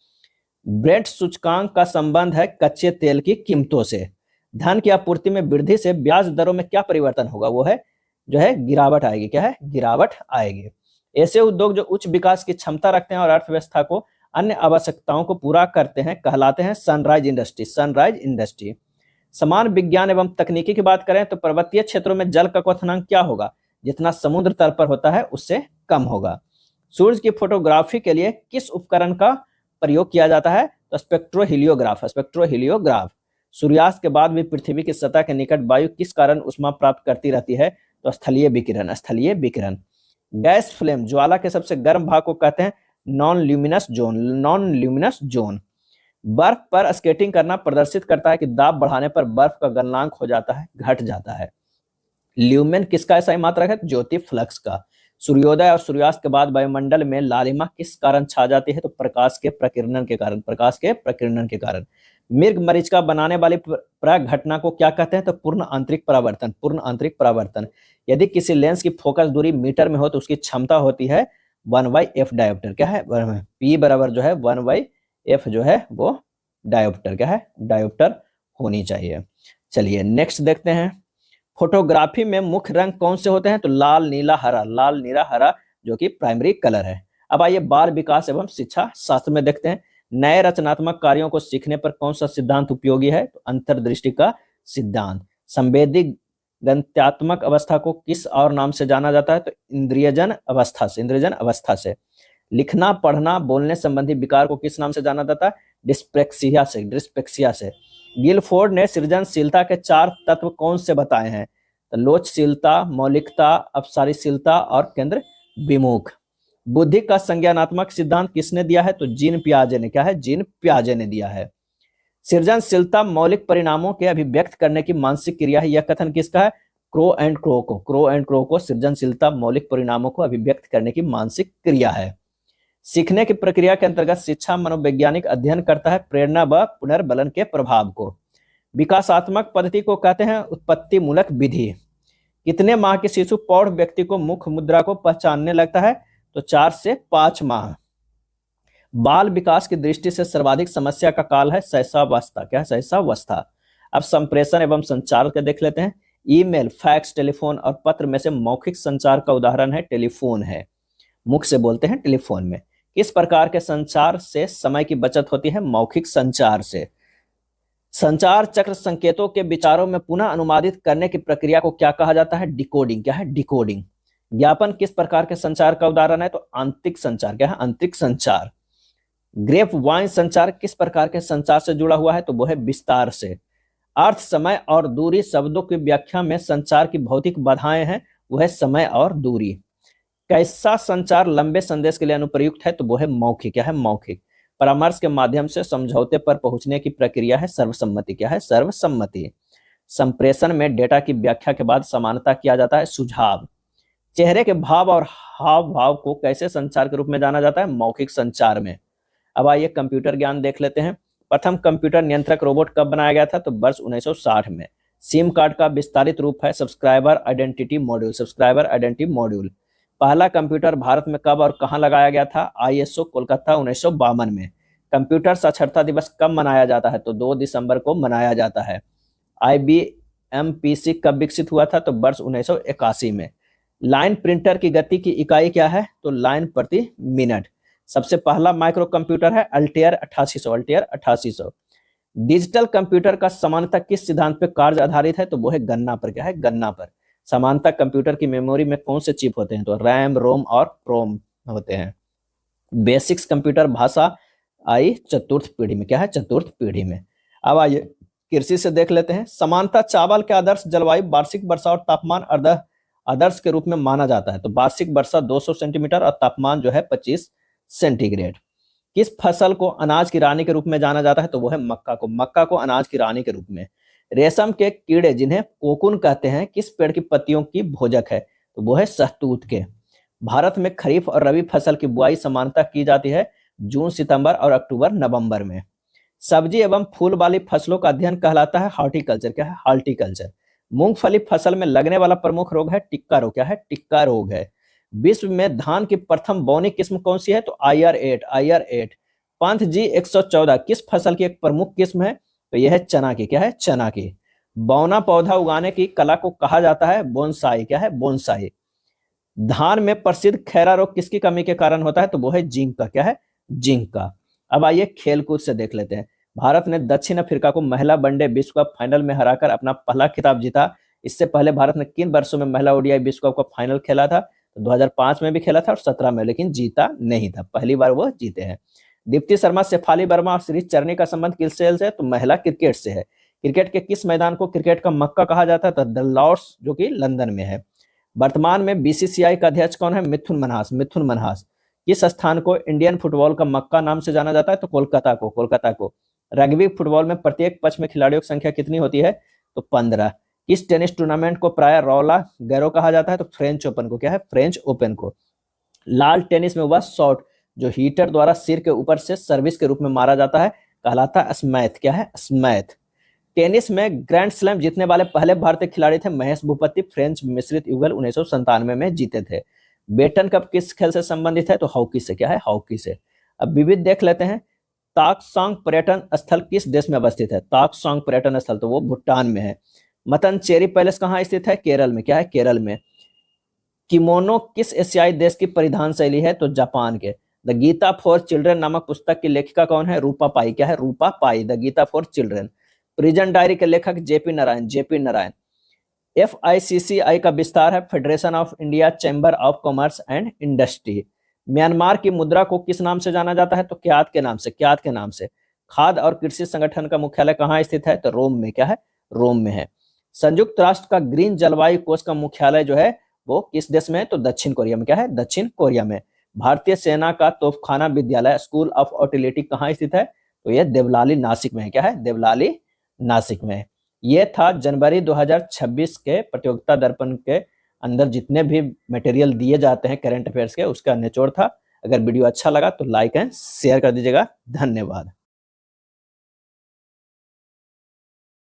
ब्रेंट सूचकांक का संबंध है कच्चे तेल की कीमतों से। धन की आपूर्ति में वृद्धि से ब्याज दरों में क्या परिवर्तन होगा? वो है जो है गिरावट आएगी। क्या है? गिरावट आएगी। ऐसे उद्योग जो उच्च विकास की क्षमता रखते हैं और अर्थव्यवस्था को अन्य आवश्यकताओं को पूरा करते हैं कहलाते हैं सनराइज इंडस्ट्री, सनराइज इंडस्ट्री। समान विज्ञान एवं तकनीकी की बात करें तो पर्वतीय क्षेत्रों में जल का क्वथनांक क्या होगा? जितना समुद्र तल पर होता है उससे कम होगा। सूर्य की फोटोग्राफी के लिए किस उपकरण का प्रयोग किया जाता है? तो स्पेक्ट्रोहीलियोग्राफ, स्पेक्ट्रोहीलियोग्राफ। सूर्यास्त के बाद भी पृथ्वी की सतह के निकट वायु किस कारण उष्मा प्राप्त करती रहती है? तो स्थलीय विकिरण, स्थलीय विकिरण। गैस फ्लेम, ज्वाला के सबसे गर्म भाग को कहते हैं non luminous zone, non luminous zone. बर्फ पर स्केटिंग करना प्रदर्शित करता है कि दाब बढ़ाने पर बर्फ का गलनांक हो जाता है, घट जाता है। ल्यूमेन किसका ऐसा ही मात्रक है? ज्योति फ्लक्स का। सूर्योदय और सूर्यास्त के बाद वायुमंडल में लालिमा किस कारण छा जाती है? तो प्रकाश के प्रकीर्णन के कारण, प्रकाश के प्रकीर्णन के कारण। मृग मरीचिका बनाने वाली प्रघटना घटना को क्या कहते हैं? तो पूर्ण आंतरिक परावर्तन, पूर्ण आंतरिक परावर्तन। यदि किसी लेंस की फोकस दूरी मीटर में हो तो उसकी क्षमता होती है 1/f डायोप्टर। क्या है? P बराबर जो है 1/f जो है वो डायोप्टर। क्या है? डायोप्टर होनी चाहिए। चलिए नेक्स्ट देखते हैं। फोटोग्राफी में मुख्य रंग कौन से होते हैं? तो लाल, नीला, हरा, लाल, नीला, हरा जो कि प्राइमरी कलर है। अब आइए बाल विकास एवं शिक्षा शास्त्र में देखते हैं। नए रचनात्मक कार्यों को सीखने पर कौन सा सिद्धांत उपयोगी है? तो अंतर्दृष्टि का सिद्धांत। संवेदी गंत्यात्मक अवस्था को किस और नाम से जाना जाता है? तो इंद्रियजन अवस्था से, इंद्रियजन अवस्था से। लिखना, पढ़ना, बोलने संबंधी विकार को किस नाम से जाना जाता है? डिस्पेक्सिया से, डिस्पेक्सिया से। गिलफोर्ड ने सृजनशीलता के 4 तत्व कौन से बताए हैं? तो लोचशीलता, मौलिकता, अपसारीशीलता और केंद्र विमुख। बुद्धि का संज्ञानात्मक सिद्धांत किसने दिया है? तो जीन पियाजे ने। क्या है? जीन पियाजे ने दिया है। सृजनशीलता मौलिक परिणामों के अभिव्यक्त करने की मानसिक क्रिया है, यह कथन किसका है? क्रो एंड क्रो को, क्रो एंड क्रो को सृजनशीलता मौलिक परिणामों को अभिव्यक्त करने की मानसिक क्रिया है। सीखने की प्रक्रिया के अंतर्गत शिक्षा मनोवैज्ञानिक अध्ययन करता है प्रेरणा व पुनर्बलन के प्रभाव को। विकासात्मक पद्धति को कहते हैं उत्पत्ति मूलक विधि। कितने माह के शिशु प्रौढ़ व्यक्ति को मुख मुद्रा को पहचानने लगता है? तो 4 से 5 माह। बाल विकास की दृष्टि से सर्वाधिक समस्या का काल है शैशवावस्था। क्या है? शैशवावस्था। अब संप्रेषण एवं संचार के देख लेते हैं। ईमेल, फैक्स, टेलीफोन और पत्र में से मौखिक संचार का उदाहरण है टेलीफोन है। मुख से बोलते हैं टेलीफोन में। किस प्रकार के संचार से समय की बचत होती है? मौखिक संचार से। संचार चक्र संकेतों के विचारों में पुनः अनुवादित करने की प्रक्रिया को क्या कहा जाता है? डिकोडिंग। क्या है? डिकोडिंग। ज्ञापन किस प्रकार के संचार का उदाहरण है? तो आंतरिक संचार। क्या है? आंतरिक संचार। ग्रेप वाइन संचार किस प्रकार के संचार से जुड़ा हुआ है? तो वो है विस्तार से। अर्थ, समय और दूरी शब्दों की व्याख्या में संचार की भौतिक बाधाएं हैं, वो है समय और दूरी। कैसा संचार लंबे संदेश के लिए अनुप्रयुक्त है? तो वो है मौखिक। क्या है? मौखिक। परामर्श के माध्यम से समझौते पर पहुंचने की प्रक्रिया है सर्वसम्मति। क्या है? सर्वसम्मति। संप्रेषण में डेटा की व्याख्या के बाद समानता किया जाता है सुझाव। चेहरे के भाव और हाव भाव को कैसे संचार के रूप में जाना जाता है? मौखिक संचार में। अब आइए कंप्यूटर ज्ञान देख लेते हैं। प्रथम कंप्यूटर नियंत्रक रोबोट कब बनाया गया था? तो वर्ष 1960 में। सिम कार्ड का विस्तारित रूप है subscriber identity module. Subscriber identity module. पहला कंप्यूटर भारत में कब और कहां लगाया गया था? आईएसओ कोलकाता 1952 में। कंप्यूटर साक्षरता दिवस कब मनाया जाता है? तो 2 दिसंबर को मनाया जाता है। IBM PC कब विकसित हुआ था? तो वर्ष 1981 में। लाइन प्रिंटर की गति की इकाई क्या है? तो लाइन प्रति मिनट। सबसे पहला माइक्रो कंप्यूटर है अल्टेयर 8800। अल्टेयर 8800। डिजिटल कंप्यूटर का समानता किस सिद्धांत पर कार्य आधारित है? तो वो है गणना पर। क्या है? गणना पर। समानता कंप्यूटर की मेमोरी में कौन से चिप होते हैं? तो रैम, रोम और प्रोम होते हैं। बेसिक्स कंप्यूटर भाषा आई चतुर्थ पीढ़ी में। क्या है? चतुर्थ पीढ़ी में। अब आइए कृषि से देख लेते हैं। समानता चावल के आदर्श जलवायु वार्षिक वर्षा और तापमान आदर्श के रूप में माना जाता है। तो वार्षिक वर्षा 200 सेंटीमीटर और तापमान जो है 25 सेंटीग्रेड। किस फसल को अनाज की रानी के रूप में जाना जाता है? तो वो है मक्का को। मक्का को अनाज की रानी के रूप में। रेशम के कीड़े जिन्हें कोकून कहते हैं किस पेड़ की पत्तियों की भोजक है? तो वो है शहतूत के। भारत में खरीफ और रबी फसल की बुआई समानता की जाती है जून, सितंबर और अक्टूबर, नवंबर में। सब्जी एवं फूल वाली फसलों का अध्ययन कहलाता है हॉर्टिकल्चर। क्या है? हॉर्टिकल्चर। मूंगफली फसल में लगने वाला प्रमुख रोग है टिक्का रोग। क्या है? टिक्का रोग है। विश्व में धान की प्रथम बौनी किस्म कौन सी है? तो IR8। IR8। पंथ जी 114 किस फसल की एक प्रमुख किस्म है? तो यह है चना की। क्या है? चना की। बौना पौधा उगाने की कला को कहा जाता है बोनसाई। क्या है? बोनसाई। धान में प्रसिद्ध खैरा रोग किसकी कमी के कारण होता है? तो वो है जिंक का। क्या है? जिंक का। अब आइए खेलकूद से देख लेते हैं। भारत ने दक्षिण अफ्रीका को महिला वनडे विश्व कप फाइनल में हराकर अपना पहला खिताब जीता। इससे पहले भारत ने किन वर्षों में महिला ODI विश्व कप का फाइनल खेला था? तो 2005 में भी खेला था और 17 में, लेकिन जीता नहीं था। पहली बार वो जीते हैं। दीप्ति शर्मा, शेफाली वर्मा और श्री चरनी का संबंध किस खेल से? तो महिला क्रिकेट से है। क्रिकेट के किस मैदान को क्रिकेट का मक्का कहा जाता है? तो द लॉर्ड्स, जो कि लंदन में है। वर्तमान में BCCI का अध्यक्ष कौन है? मिथुन मनहास। मिथुन मनहास। किस स्थान को इंडियन फुटबॉल का मक्का नाम से जाना जाता है? तो कोलकाता को। कोलकाता को। रग्बी फुटबॉल में प्रत्येक पक्ष में खिलाड़ियों की संख्या कितनी होती है? तो 15। किस टेनिस टूर्नामेंट को प्राय रौला गैरो कहा जाता है? तो फ्रेंच ओपन को। क्या है? फ्रेंच ओपन को। लाल टेनिस में वह शॉट जो हीटर द्वारा सिर के ऊपर से सर्विस के रूप में मारा जाता है कहलाता है स्मैथ। क्या है? स्मैथ। टेनिस में ग्रैंड स्लैम जीतने वाले पहले भारतीय खिलाड़ी थे महेश भूपति। फ्रेंच मिश्रित युगल 1997 में जीते थे। बेटन कप किस खेल से संबंधित है? तो हॉकी से। क्या है? हॉकी से। अब विविध देख लेते हैं। ताकसांग पर्यटन स्थल किस देश में अवस्थित है? ताकसांग पर्यटन स्थल तो वो भूटान में है। मतनचेरी पैलेस कहाँ स्थित है? केरल में। क्या है? केरल में। किमोनो किस एशियाई देश की परिधान शैली है? तो जापान के। द गीता फॉर चिल्ड्रन नामक पुस्तक की लेखिका कौन है? रूपा पाई। क्या है? Rupa Pai. The Gita for children. Prison diary के लेखक JP Narayan. JP Narayan. FICCI का विस्तार है federation of India chamber of commerce and industry. Myanmar की मुद्रा को किस नाम से जाना जाता है? तो क्यात के नाम से। क्यात के नाम से। खाद्य और कृषि संगठन का मुख्यालय कहाँ स्थित है? तो रोम में। क्या है? रोम में है। संयुक्त राष्ट्र का ग्रीन जलवायु कोष का मुख्यालय जो है वो किस देश में है? तो दक्षिण कोरिया में। क्या है? दक्षिण कोरिया में। भारतीय सेना का तोपखाना विद्यालय स्कूल ऑफ आर्टिलरी कहाँ स्थित है? तो यह देवलाली नासिक में है। क्या है? देवलाली नासिक में। ये था जनवरी 2026 के प्रतियोगिता दर्पण के अंदर जितने भी मटेरियल दिए जाते हैं करंट अफेयर्स के, उसका निचोड़ था। अगर वीडियो अच्छा लगा तो लाइक एंड शेयर कर दीजिएगा। धन्यवाद।